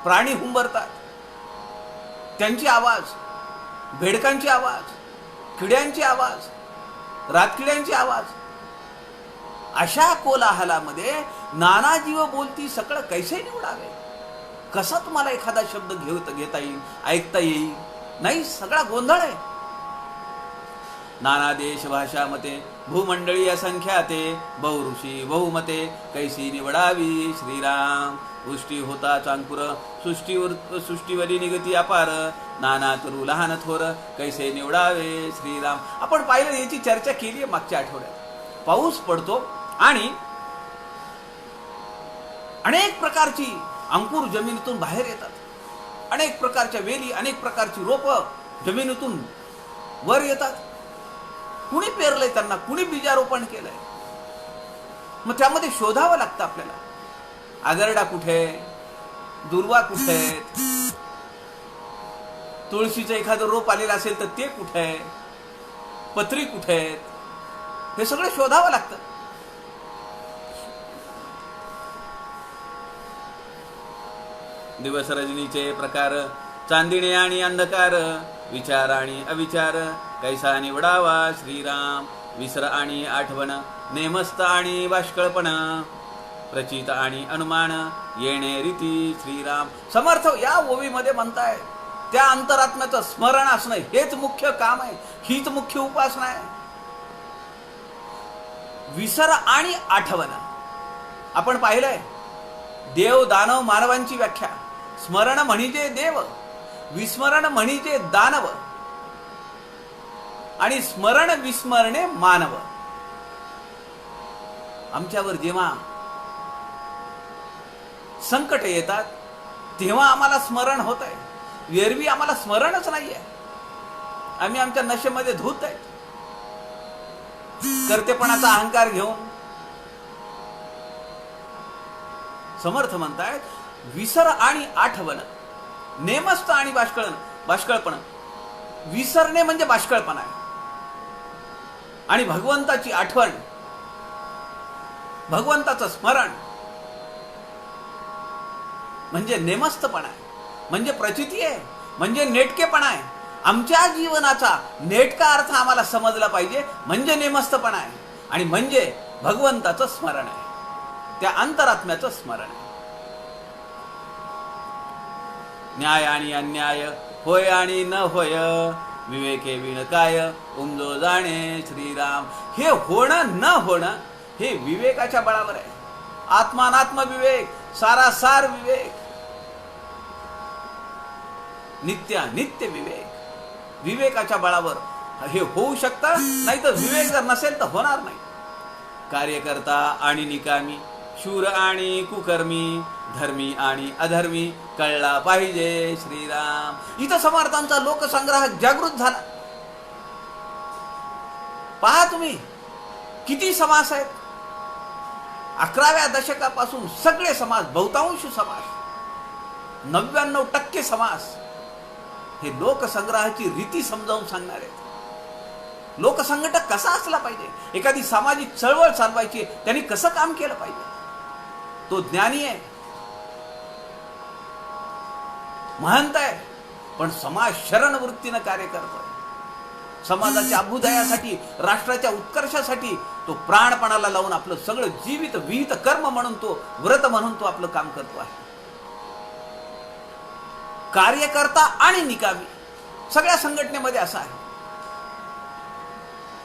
प्राणी हुंबरतात, त्यांची आवाज, बेडकांची आवाज, किड्यांची आवाज, रातकिड्यांची आवाज. अशा कोलाहलामध्ये नाना जीव बोलती सकळ कैसे निवडावे. कसा तुम्हाला एखादा शब्द घेता येईल, ऐकता येईल? नाही, सगळा गोंधळ आहे. नाना देश भाषा मते भूमंडळी असंख्याते, बहुऋषी बहुमते कैसी निवडावी श्रीराम. उष्टी होता चांकुर सृष्टीवरी निगती अपार, नाना तरू लहान थोर कैसे निवडावे श्रीराम. आपण पाहिलं, याची चर्चा केली आहे मागच्या आठवड्यात. पाऊस पडतो आणि अनेक प्रकारची अंकुर जमिनीतून बाहेर येतात, अनेक प्रकारच्या वेली, अनेक प्रकारची रोपं जमिनीतून वर येतात. कुणी पेरलंय त्यांना, कुणी बीजारोपण केलंय. मग त्यामध्ये शोधावं लागतं आपल्याला. आगरडा कुठे, दुर्वा कुठे, तुळशीचं एखादं रोप आलेलं असेल तर ते कुठे, पत्री कुठे, हे सगळं शोधावं लागतं. दिवस रजनीचे प्रकार, चांदिणे आणि अंधकार, विचार आणि अविचार कैसा निवडावा श्रीराम. विसर आणि आठवण, नेमस्त आणि बाष्कळपण, प्रचित आणि अनुमान येणे रीती श्रीराम. समर्थ या ओवीमध्ये म्हणताय त्या अंतरात्म्याचं स्मरण असणं हेच मुख्य काम आहे, हीच मुख्य उपासना आहे. विसर आणि आठवण. आपण पाहिलंय देव दानव मानवांची व्याख्या. स्मरण म्हणजे देव, विस्मरण म्हणजे दानव, आणि स्मरण विस्मरणे मानव. आमच्यावर जेव्हा संकट येतात तेव्हा आम्हाला स्मरण होत आहे, एरवी आम्हाला स्मरणच नाहीये. आम्ही आमच्या नशेमध्ये धूत आहे. कर्तेपणाचा अहंकार घेऊन समर्थ म्हणतायत विसर आणि आठवण, नेमस्त आणि बाष्कळपण. विसरणे म्हणजे बाष्कळपणा आहे, आणि भगवंताची आठवण, भगवंताचं स्मरण म्हणजे नेमस्तपणा आहे, म्हणजे प्रचिती आहे, म्हणजे नेटकेपणा आहे. आमच्या जीवनाचा नेटका अर्थ आम्हाला समजला पाहिजे, म्हणजे नेमस्तपणा आहे, आणि म्हणजे भगवंताचं स्मरण आहे, त्या अंतरात्म्याचं स्मरण आहे. न्याय आणि अन्याय, होय आणि न होय, विवेके विण काय, उमजो जाणे श्रीराम. हे होणं न होणं हे विवेकाच्या बळावर आहे. आत्मानात्म विवेक, सारासार विवेक, नित्य विवेक, विवेकाच्या बळावर हे होऊ शकतं. नाही तर विवेक जर नसेल तर होणार नाही. कार्यकर्ता आणि निकामी, शूर आणि कुकर्मी, धर्मी आणि अधर्मी कळला पाहिजे श्रीराम. इथं समर्थांचा लोकसंग्रह जागृत झाला. पहा तुम्ही किती समास आहेत. 11व्या दशकापासून सगळे समास, बहुतांश समास, 99% समास हे लोकसंग्रहाची रीती समजावून सांगणार आहेत. लोकसंघटक कसा असला पाहिजे, एखादी सामाजिक चळवळ चालवायची, त्यांनी कसं काम केलं पाहिजे, तो ज्ञानी आहे, महंत आहे, पण समाज शरण वृत्तीनं कार्य करतोय. समाजाच्या अभ्युदयासाठी, राष्ट्राच्या उत्कर्षासाठी तो प्राणपणाला लावून आपलं सगळं जीवित विहित कर्म म्हणून, तो व्रत म्हणून तो आपलं काम करतो आहे. कार्यकर्ता आणि निकामी सगळ्या संघटनेमध्ये असं आहे.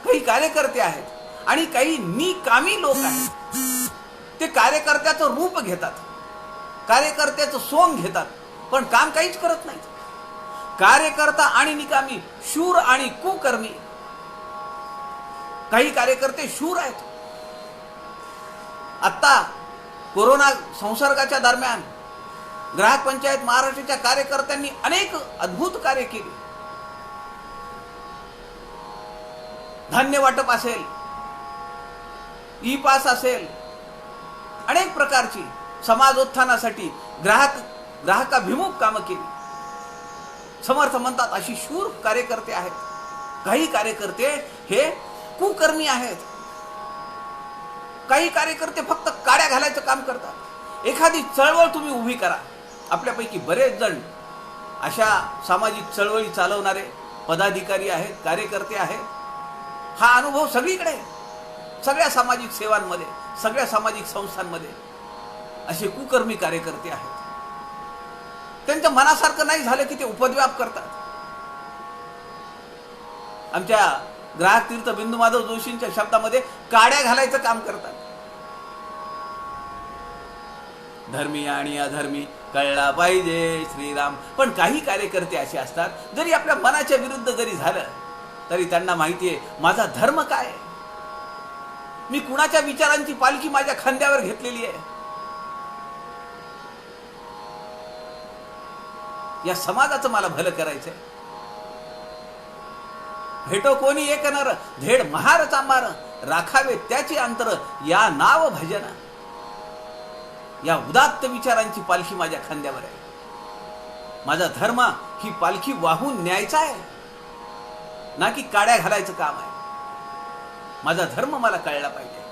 काही कार्यकर्ते आहेत आणि काही निकामी लोक आहेत. ते कार्यकर्त्याचं रूप घेतात, कार्यकर्त्याचं सोंग घेतात, पण काम काहीच करत नाहीत. कार्यकर्ता आणि निकामी, शूर आणि कुकर्मी. काही कार्यकर्ते शूर आहेत. आता कोरोना संसर्गाच्या दरम्यान ग्राहक पंचायत महाराष्ट्राच्या कार्यकर्त्यांनी अनेक अद्भुत कार्य केले. धान्य वाटप असेल, ई पास असेल, अनेक प्रकारची समाजोत्थानासाठी ग्राहकाभिमुख कामं केली. समर्थ म्हणतात अशी शूर कार्यकर्ते आहेत. काही कार्यकर्ते हे कुकर्मी आहेत. काही कार्यकर्ते फक्त काड्या घालायचं काम करतात. एखादी चळवळ तुम्ही उभी करा. आपल्यापैकी बरेच जण अशा सामाजिक चळवळी चालवणारे पदाधिकारी आहेत, कार्यकर्ते आहेत. हा अनुभव सगळीकडे, सगळ्या सामाजिक सेवांमध्ये, सगळ्या सामाजिक संस्थांमध्ये असे कुकर्मी कार्यकर्ते आहेत. त्यांच्या मनासारखं नाही झालं की ते उपद्व्याप करतात. आमच्या ग्राहक तीर्थ बिंदू माधव जोशींच्या शब्दामध्ये काड्या घालायचं काम करतात. धर्मी आणि अधर्मी कळला पाहिजे श्रीराम. पण काही कार्यकर्ते असे असतात, जरी आपल्या मनाच्या विरुद्ध जरी झालं तरी त्यांना माहितीये माझा धर्म काय आहे, मी कुणाच्या विचारांची पालखी माझ्या खांद्यावर घेतलेली आहे. या समाजाचं मला भलं करायचंय. भेटो कोणी एक नर, धेड महार चांबार, राखावे त्याची अंतर या नाव भजन. या उदात्त विचारांची पालखी माझ्या खांद्यावर आहे. माझा धर्म ही पालखी वाहून न्यायचा आहे, ना की काड्या घालायचं काम आहे. माझा धर्म मला कळला पाहिजे.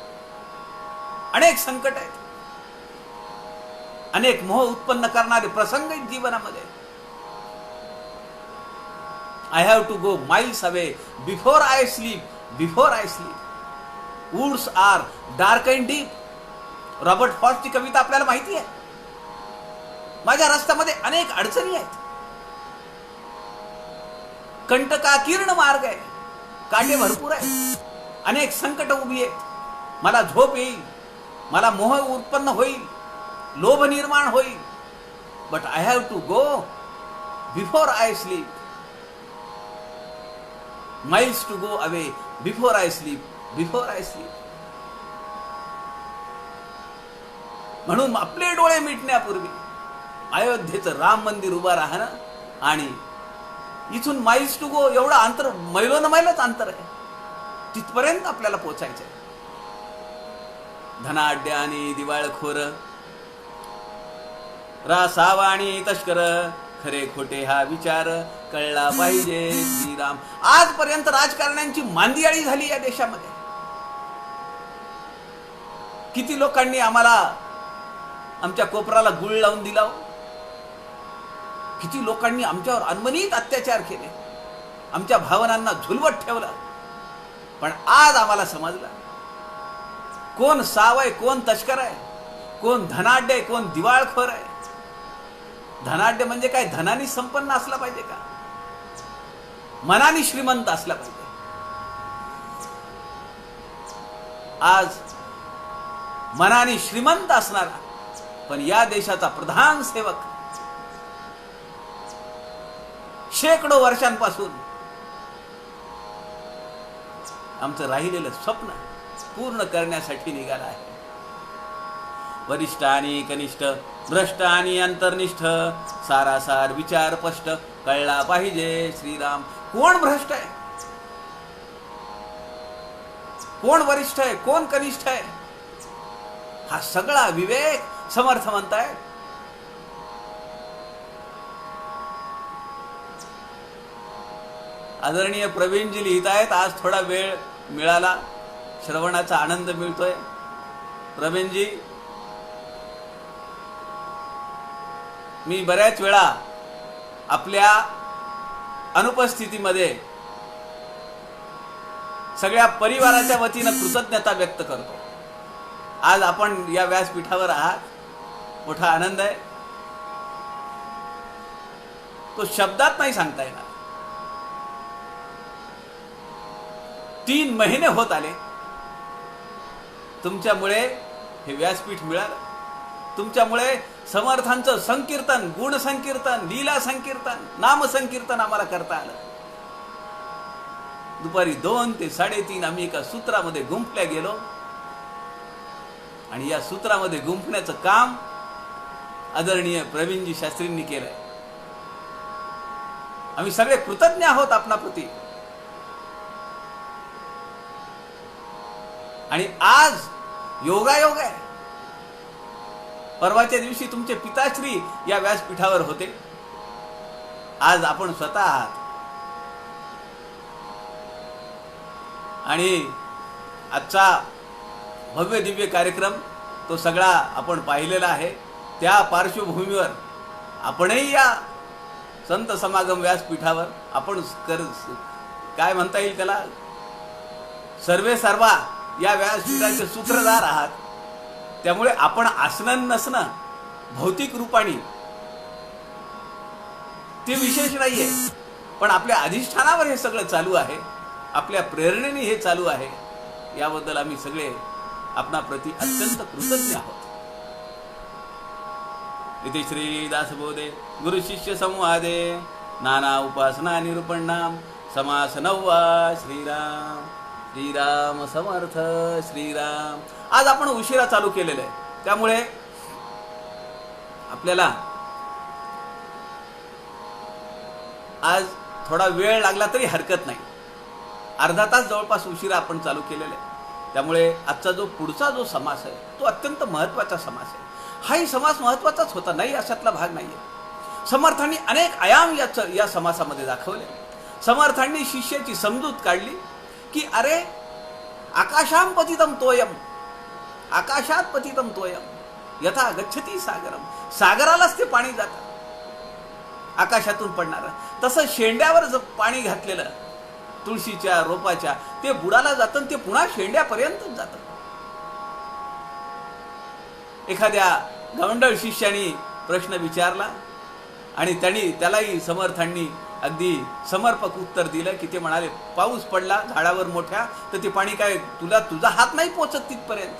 अनेक संकट आहेत, अनेक मोह उत्पन्न करणारे प्रसंग आहेत जीवनामध्ये. I have to go miles away before I sleep. Woods are dark and deep. Robert फ्रॉस्टची कविता आपल्याला माहिती आहे. माझ्या रस्त्यामध्ये अनेक अडचणी आहेत, कंटकाकीर्ण मार्ग आहे, काटे भरपूर आहेत, अनेक संकट उभी आहेत. मला झोप येईल, मला मोह उत्पन्न होईल, लोभ निर्माण होईल. But I have to go before I sleep. Miles to go away before I sleep, before I sleep. म्हणून आपले डोळे मिटण्यापूर्वी अयोध्येचं राम मंदिर उभं राहणं आणि इथून माइल्स टू गो एवढं अंतर, मैलोन मैलच अंतर आहे, तिथपर्यंत आपल्याला पोचायचं आहे. धनाढ्य आणि दिवाळखोर, रासावा आणि तस्कर, खरे खोटे हा विचार कळला पाहिजे श्रीराम. आजपर्यंत राजकारण्यांची मांदियाळी झाली या देशामध्ये. किती लोकांनी आम्हाला आमच्या कोपराला गुळ लावून दिला, किती लोकांनी आमच्यावर अनमनीत अत्याचार केले, आमच्या भावनांना झुलवत ठेवलं. पण आज आम्हाला समजलं कोण साव आहे, कोण तस्कर आहे, कोण धनाढ्य आहे, कोण दिवाळखोर आहे. धनाढ्य म्हणजे काय, धनाने संपन्न असला पाहिजे का? मनाने श्रीमंत असला पाहिजे. आज मनाने श्रीमंत असणारा पण या देशाचा प्रधान सेवक शेकडो वर्षांपासून आमचं राहिलेलं स्वप्न पूर्ण करण्यासाठी निघाला आहे. वरिष्ठ आणि कनिष्ठ, भ्रष्ट आणि अंतर्निष्ठ, सारासार विचार स्पष्ट कळला पाहिजे श्रीराम. कोण भ्रष्ट आहे, कोण वरिष्ठ आहे, कोण कनिष्ठ आहे, हा सगळा विवेक समर्थ म्हणताय. आदरणीय प्रवीणजी लिहित आहेत, आज थोडा वेळ मिळाला, श्रवणाचा आनंद मिळतोय. प्रवीणजी, मी बऱ्याच वेळा आपल्या अनुपस्थितीमध्ये सगळ्या परिवाराच्या वतीनं कृतज्ञता व्यक्त करतो. आज आपण या व्यासपीठावर आहात, मोठा आनंद आहे. तो शब्दात नाही सांगता येणार. 3 महिने होत आले तुमच्यामुळे हे व्यासपीठ मिळालं. तुमच्यामुळे समर्थांचं संकीर्तन, गुण संकीर्तन, लीला संकीर्तन, नाम संकीर्तन आम्हाला करता आलं. दुपारी 2 ते 3:30 आम्ही एका सूत्रामध्ये गुंफल्या गेलो आणि या सूत्रामध्ये गुंफण्याचं काम आदरणीय प्रवीणजी शास्त्रींनी केलंय. आम्ही सगळे कृतज्ञ आहोत आपणाप्रती. आणि आज योगायोग आहे, परवाच्या दिवशी तुमचे पिताश्री या व्यासपीठावर होते, आज आपण स्वतः आहात. आणि आजचा भव्य दिव्य कार्यक्रम तो सगळा आपण पाहिलेला आहे. त्या पार्श्वभूमीवर आपणही या संत समागम व्यासपीठावर आपण काय म्हणता येईल त्याला, सर्वे सर्वा या व्यासपीठाचे सूत्रधार आहात. त्यामुळे आपण आसनं नसणं भौतिक रूपाने ते विशेष नाहीये, पण आपल्या अधिष्ठानावर हे सगळं चालू आहे, आपल्या प्रेरणेने हे चालू आहे. याबद्दल आम्ही सगळे आपणाप्रती अत्यंत कृतज्ञ आहोत. इथे श्री दासबोधे गुरु शिष्य संवादे नाना उपासना निरूपणाम समास 9वा. श्रीराम श्रीराम समर्थ श्रीराम. आज आपण उशिरा चालू केलेलं आहे, त्यामुळे आपल्याला आज थोडा वेळ लागला तरी हरकत नाही. अर्धा तास जवळपास उशिरा आपण चालू केलेला आहे. त्यामुळे आजचा जो पुढचा जो समास आहे तो अत्यंत महत्त्वाचा समास आहे. हाही समास महत्त्वाचाच होता, नाही अशातला भाग नाही आहे. समर्थांनी अनेक आयाम या समासामध्ये दाखवले. समर्थांनी शिष्याची समजूत काढली की अरे आकाशाम पतितम तोयम, आकाशात पतितम तोयम यथा गच्छती सागरम. सागरालाच ते पाणी जातं आकाशातून पडणारं. तसं शेंड्यावर जर पाणी घातलेलं तुळशीच्या रोपाच्या ते बुडाला जातं, ते पुन्हा शेंड्यापर्यंतच जातं. एखाद्या गवंडळ शिष्याने प्रश्न विचारला आणि त्यालाही समर्थांनी अगदी समर्पक उत्तर दिलं की ते म्हणाले, पाऊस पडला झाडावर मोठ्या तर ते पाणी काय तुझा हात नाही पोचत तिथपर्यंत,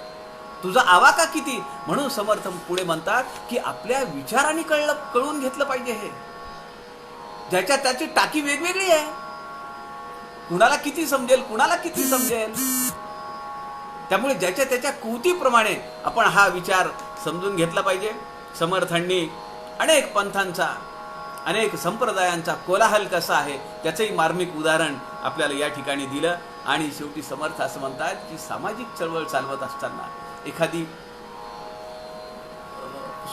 तुझा आवाका किती. म्हणून समर्थ पुढे म्हणतात की आपल्या विचाराने कळून घेतलं पाहिजे. हे ज्याच्या त्याची टाकी वेगवेगळी आहे, कुणाला किती समजेल कुणाला किती समजेल. त्यामुळे ज्याच्या त्याच्या कृतीप्रमाणे आपण हा विचार समजून घेतला पाहिजे. समर्थांनी अनेक पंथांचा अनेक संप्रदायांचा कोलाहल कसा आहे त्याचंही मार्मिक उदाहरण आपल्याला या ठिकाणी दिलं. आणि शेवटी समर्थ असं म्हणतात की सामाजिक चळवळ चालवत असताना, एखादी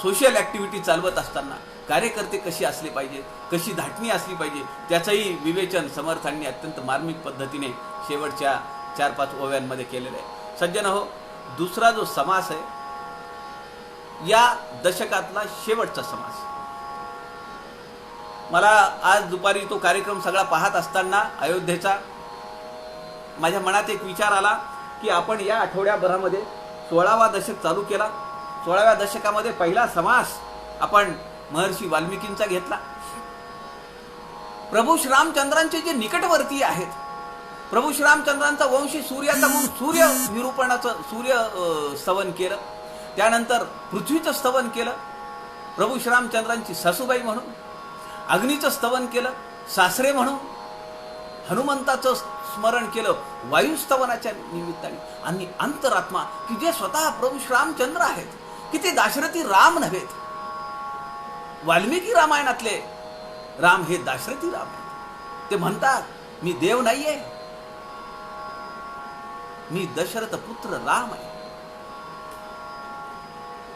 सोशल ॲक्टिव्हिटी चालवत असताना कार्यकर्ते कशी असले पाहिजे, कशी धाटणी असली पाहिजे, त्याचंही विवेचन समर्थांनी अत्यंत मार्मिक पद्धतीने शेवटच्या 4-5 ओव्यांमध्ये केलेलं आहे. सज्जन हो, दुसरा जो समास आहे या दशकातला शेवटचा समास. मला आज दुपारी तो कार्यक्रम सगळा पाहत असताना अयोध्येचा माझ्या मनात एक विचार आला की आपण या आठवड्याभरामध्ये 16वा दशक चालू केला. 16व्या दशकामध्ये पहिला समास आपण महर्षी वाल्मिकींचा घेतला. प्रभू श्रीरामचंद्रांचे जे निकटवर्ती आहेत, प्रभू श्रीरामचंद्रांचा वंशी सूर्याचा म्हणून सूर्य निरूपणाचं सूर्य स्तवन केलं. त्यानंतर पृथ्वीचं स्तवन केलं, प्रभू श्रीरामचंद्रांची सासूबाई म्हणून. अग्नीचं स्तवन केलं सासरे म्हणून. हनुमंताचं स्मरण केलं वायुस्तवनाच्या निमित्ताने. आणि अंतरात्मा की जे स्वतः प्रभू श्रीरामचंद्र आहेत, की ते दाशरथी राम नव्हेत. वाल्मिकी रामायणातले राम हे दाशरथी राम आहेत. ते म्हणतात मी देव नाहीये, मी दशरथ पुत्र राम आहे.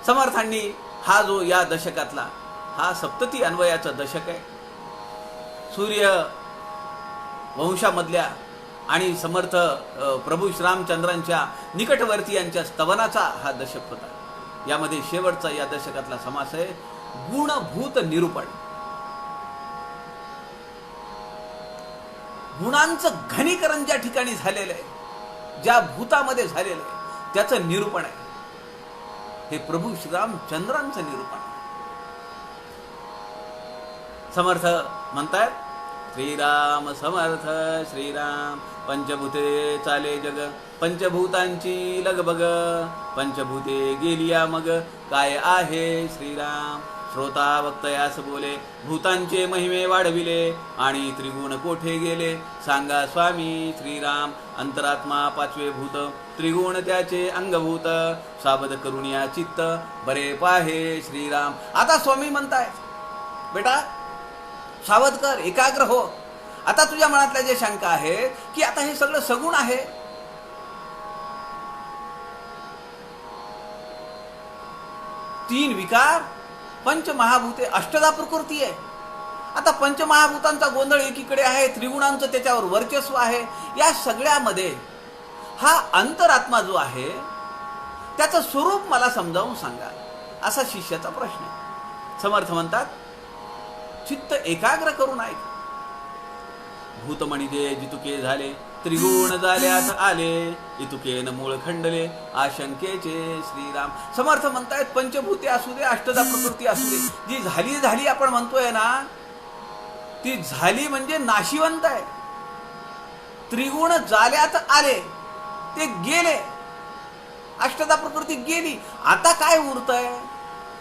समर्थांनी हा जो या दशकातला हा सप्तती अन्वयाचा दशक आहे, सूर्य वंशामधल्या आणि समर्थ प्रभू श्रीरामचंद्रांच्या निकटवर्तीयांच्या स्तवनाचा हा दशक होता. यामध्ये शेवटचा या दशकातला समास आहे गुणभूत निरूपण. गुणांचं घनीकरण ज्या ठिकाणी झालेलं आहे, ज्या भूतामध्ये झालेलं आहे त्याचं निरूपण आहे. हे प्रभू श्रीरामचंद्रांचं निरूपण आहे. समर्थ म्हणतात श्रीराम समर्थ श्रीराम, पंचभूते चाले जग, पंचभूतांची लगबग, पंचभूते गेलिया मग, काय आहे श्रीराम. श्रोता वक्तयास बोले, भूतांचे महिमे वाढविले, आणि त्रिगुण कोठे गेले, सांगा स्वामी श्रीराम. अंतरात्मा 5वे भूत, त्रिगुण त्याचे अंगभूत, साबद करुणिया चित्त, बरे पाहे श्रीराम. आता स्वामी म्हणताय बेटा सावध कर, एकाग्र हो. आता तुझ्या मनातल्या जे शंका आहे की आता हे सगळं सगुण आहे, तीन विकार, पंचमहाभूते, अष्टदा प्रकृती आहे. आता पंचमहाभूतांचा गोंधळ एकीकडे आहे, त्रिगुणांचं त्याच्यावर वर्चस्व आहे. या सगळ्यामध्ये हा अंतरात्मा जो आहे त्याचं स्वरूप मला समजावून सांगा, असा शिष्याचा प्रश्न आहे. समर्थ म्हणतात चित्त एकाग्र करून ऐक. भूतमणी दे जितुके झाले, त्रिगुण झाल्यात आले, इतुकेन मूळ खंडले, आशंकेचे श्रीराम. समर्थ म्हणतायत पंचभूते असू दे, अष्टदा प्रकृती असू दे, जी झाली आपण म्हणतोय ना, ती झाली म्हणजे नाशिवंत आहे. त्रिगुण झाल्यात आले, ते गेले, अष्टदा प्रकृती गेली. आता काय उरतंय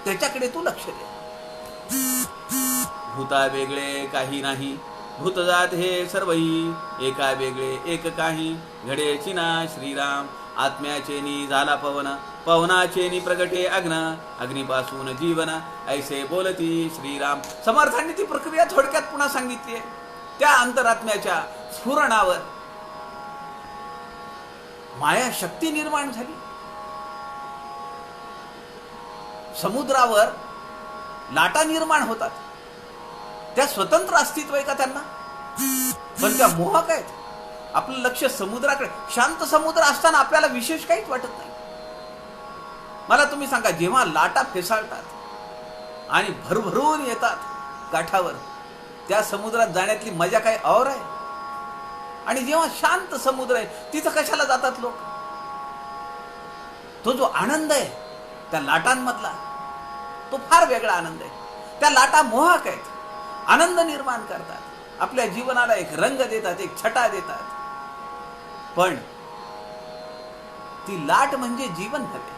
त्याच्याकडे तू लक्ष दे. भूता वेगळे काही नाही, भूतजात हे सर्वही, एका वेगळे एक काही, घडेची ना श्रीराम. आत्म्याचेनी झाला पवन, पवनाचेनी प्रगटे अग्न, अग्निपासून जीवन, ऐसे बोलती श्रीराम. समर्थांनी ती प्रक्रिया थोडक्यात पुन्हा सांगितली आहे. त्या अंतरात्म्याच्या स्फुरणावर माया शक्ती निर्माण झाली. समुद्रावर लाटा निर्माण होतात, त्या स्वतंत्र अस्तित्व आहे का त्यांना, पण त्या मोहक आहेत. आपलं लक्ष समुद्राकडे, शांत समुद्र असताना आपल्याला विशेष काहीच वाटत नाही. मला तुम्ही सांगा, जेव्हा लाटा फेसाळतात आणि भरभरून येतात काठावर, त्या समुद्रात जाण्यातली मजा काही और आहे. आणि जेव्हा शांत समुद्र आहे तिथं कशाला जातात लोक. तो जो आनंद आहे त्या लाटांमधला, तो फार वेगळा आनंद आहे. त्या लाटा मोहक आहेत, आनंद निर्माण करतात. आपल्या जीवनाला एक रंग देतात, एक छटा देतात. पण ती लाट म्हणजे जीवन नव्हे.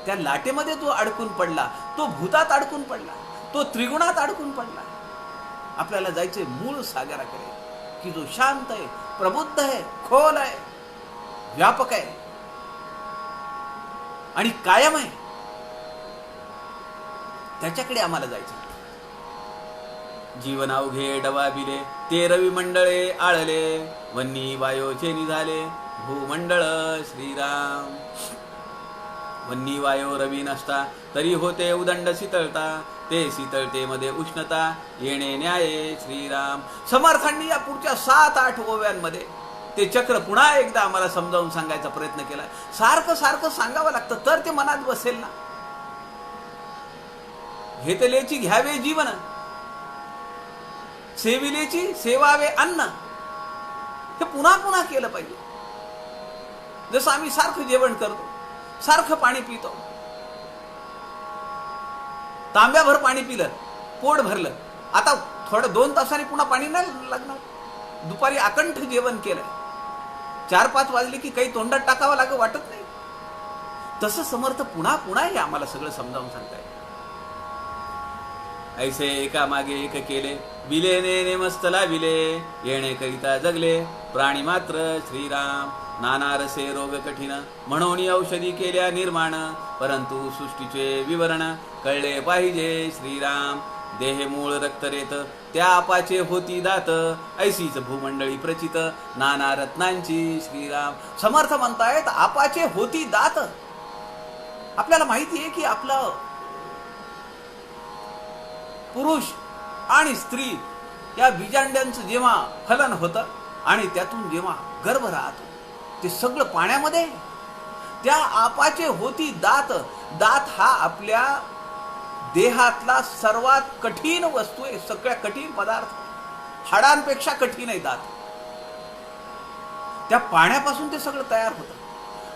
त्या लाटेमध्ये जो अडकून पडला, तो भूतात अडकून पडला, तो त्रिगुणात अडकून पडला. आपल्याला जायचे मूळ सागराकडे, की जो शांत आहे, प्रबुद्ध आहे, खोल आहे, व्यापक आहे आणि कायम आहे. त्याच्याकडे आम्हाला जायचं. जीवन अवघे डवाबिले, ते रवी मंडळे आळले, वन्नी वायोचे निघाले भूमंडळ श्रीराम. वन्नी वायो रवी नसता, तरी होते उदंड शीतळता, ते शीतळते मध्ये उष्णता, येणे न्याये श्रीराम. समर्थांनी या पुढच्या 7-8 ओव्यांमध्ये ते चक्र पुन्हा एकदा आम्हाला समजावून सांगायचा प्रयत्न केला. सारखं सारखं सांगावं लागतं तर ते मनात बसेल ना. घेतलेची घ्यावे जीवन, सेविलेची सेवावे अन्न, हे पुन्हा पुन्हा केलं पाहिजे. जसं आम्ही सारखं जेवण करतो, सारखं पाणी पितो, तांब्याभर पाणी पिलं, पोट भरलं, आता थोडं 2 तासांनी पुन्हा पाणी नाही लागणार. दुपारी अकंठ जेवण केलंय, 4-5 वाजले की काही तोंडात टाकावं लागं वाटत नाही. तसं समर्थ पुन्हा पुन्हा हे आम्हाला सगळं समजावून सांगताय. ऐसे एका मागे एक केले, विले ने मस्त लाविले, येणे करिता जगले प्राणी मात्र श्रीराम. नाना रसे रोग कठीण, म्हणून औषधी केल्या निर्माण, परंतु सृष्टीचे विवरण कळले पाहिजे श्रीराम. देहे मूळ रक्तरेत, त्या आपाचे होती दात, ऐसीच भूमंडळी प्रचित नाना रत्नांची श्रीराम. समर्थ म्हणतायत आपाचे होती दात. आपल्याला माहिती आहे की आपलं पुरुष आणि स्त्री या बीजांड्यांचं जेव्हा फलन होतं आणि त्यातून जेव्हा गर्भ राहतो, ते सगळं पाण्यामध्ये. त्या आपाचे होती दात. दात हा आपल्या देहातला सर्वात कठीण वस्तू आहे, सगळ्या कठीण पदार्थ, हाडांपेक्षा कठीण आहे दात. त्या पाण्यापासून ते सगळं तयार होतं.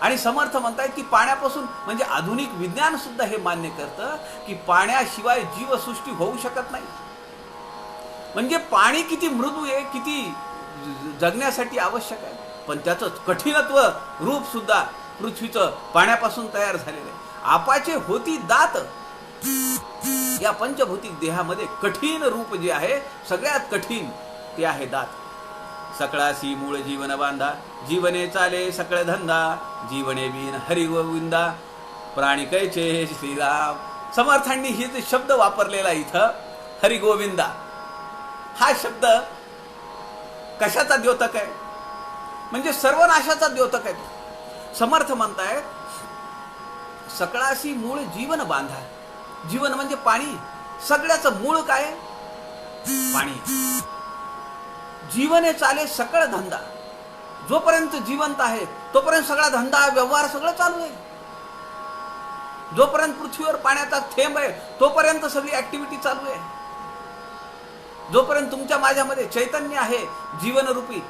आणि समर्थ म्हणतायत की पाण्यापासून, म्हणजे आधुनिक विज्ञान सुद्धा हे मान्य करतं की पाण्याशिवाय जीवसृष्टी होऊ शकत नाही. म्हणजे पाणी किती मृदू आहे, किती जगण्यासाठी आवश्यक आहे, पण त्याचं कठीणत्व रूप सुद्धा पृथ्वीचं पाण्यापासून तयार झालेलं आहे. आपाचे होती दात. या पंचभौतिक देहामध्ये कठीण रूप जे आहे, सगळ्यात कठीण ते आहे दात. सकळासी मूळ जीवन बांधा, जीवने चाले सकळ धंदा, जीवने बिन हरी गोविंदा प्राणी कैचे श्रीराम. समर्थांनी हे जे शब्द वापरलेला इथं, हरी गोविंदा, हा शब्द कशाचा द्योतक आहे? म्हणजे सर्वनाशाचा द्योतक आहे. समर्थ म्हणतायत सकळाशी मूळ जीवन बांधा. जीवन म्हणजे पाणी. सगळ्याचं मूळ काय? पाणी. जीवने चाले सकळ धंदा. जोपर्यंत जिवंत आहे तोपर्यंत सगळा धंदा व्यवहार सगळं चालू आहे. जोपर्यंत पृथ्वीवर पाण्याचा थेंब आहे तोपर्यंत सगळी ऍक्टिव्हिटी चालू आहे. जोपर्यंत तुमच्या माझ्यामध्ये चैतन्य आहे, जीवनरूपी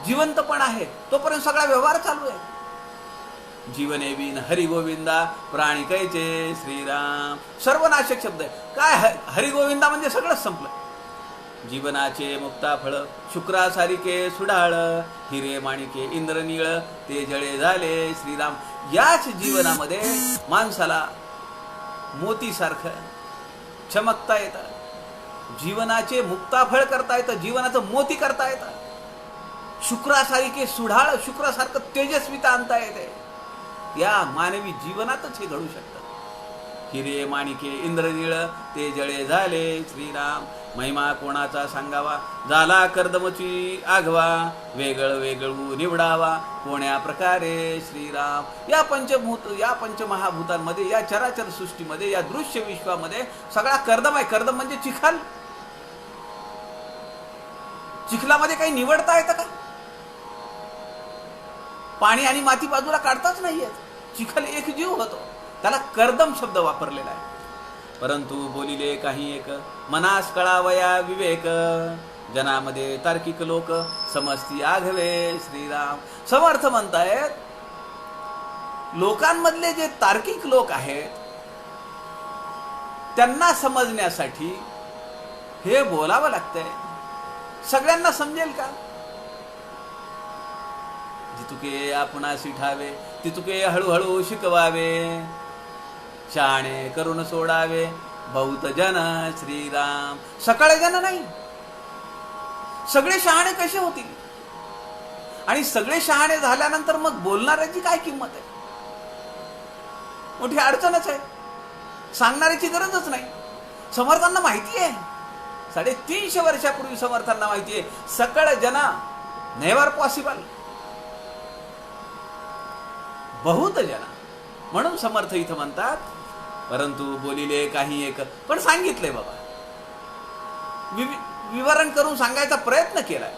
जिवंतपण आहे, तोपर्यंत सगळा व्यवहार चालू आहे. जीवने बिन हरी गोविंदा प्राणी कैचे श्रीराम. सर्वनाशक शब्द आहे. काय हरिगोविंदा म्हणजे सगळंच संपलं. जीवनाचे मुक्ता फळ शुक्रासारिके सुडाळ, हिरे माणिके इंद्रनीळ ते जळे झाले श्रीराम. याच जीवनामध्ये माणसाला मोतीसारखं चमकता येतं. जीवनाचे मुक्ताफळ करता येतं, जीवनाचं मोती करता येतं. शुक्रासारिके सुढाळ, शुक्रासारखं तेजस्विता आणता येते. या मानवी जीवनातच हे घडू शकतं. हिरे माणिके इंद्रनीळ ते जळे झाले श्रीराम. महिमा कोणाचा सांगावा, झाला कर्दमची आघवा, वेगळ वेगळू निवडावा कोण्या प्रकारे श्रीराम. या पंचमहाभूतांमध्ये, या चराचर सृष्टीमध्ये, या दृश्य विश्वामध्ये सगळा कर्दम आहे. कर्दम म्हणजे चिखल. चिखलामध्ये काही निवडता येतं का? पाणी आणि माती बाजूला काढताच नाहीये. चिखल एक जीव होतो. त्याला कर्दम शब्द वापरलेला आहे. परंतु बोलिले काही एक, मनास कळावया विवेक, जनामध्ये तार्किक लोक समजती आघवे श्रीराम. समर्थ म्हणतायत लोकांमधले जे तार्किक लोक आहेत त्यांना समजण्यासाठी हे बोलावं लागतंय. सगळ्यांना समजेल का? जितुके आपणासी ठावे तितुके हळूहळू शिकवावे. शहाणे करून सोडावे बहुत जन श्रीराम. सकळ जन नाही. सगळे शहाणे कसे होतील? आणि सगळे शहाणे झाल्यानंतर मग बोलणाऱ्याची काय किंमत आहे? मोठी अडचणच आहे. सांगणाऱ्याची गरजच नाही. समर्थांना माहिती आहे. 350 वर्षापूर्वी समर्थांना माहिती आहे सकळ जना नेव्हर पॉसिबल. बहुत जना म्हणून समर्थ इथं म्हणतात परंतु बोलिले काही एक. पण सांगितलंय बाबा, विवरण करून सांगायचा प्रयत्न केलाय.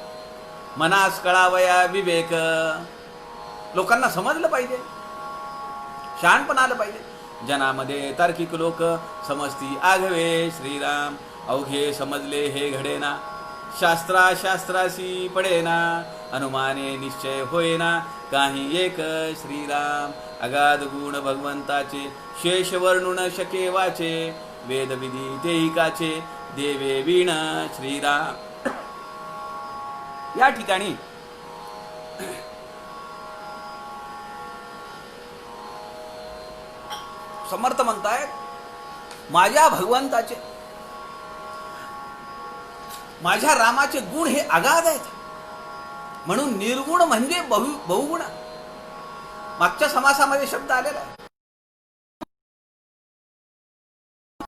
मनास कळावया विवेक. लोकांना समजलं पाहिजे, शहाणपण आलं पाहिजे. जनामध्ये तार्किक लोक समजती आघवे श्रीराम. अवघे समजले हे घडेना. शास्त्राशी पडेना. अनुमाने निश्चय होईना. काही एक श्रीराम. अगाध गुण भगवंताचे शेष वर्णुन शके वाचे. वेदविधी तेहिकाचे देवे वीण श्रीराम. या ठिकाणी समर्थ म्हणतायत माझ्या भगवंताचे, माझ्या रामाचे गुण हे अगाध आहेत. म्हणून निर्गुण म्हणजे बहुगुण. मागच्या समासामध्ये शब्द आलेला आहे.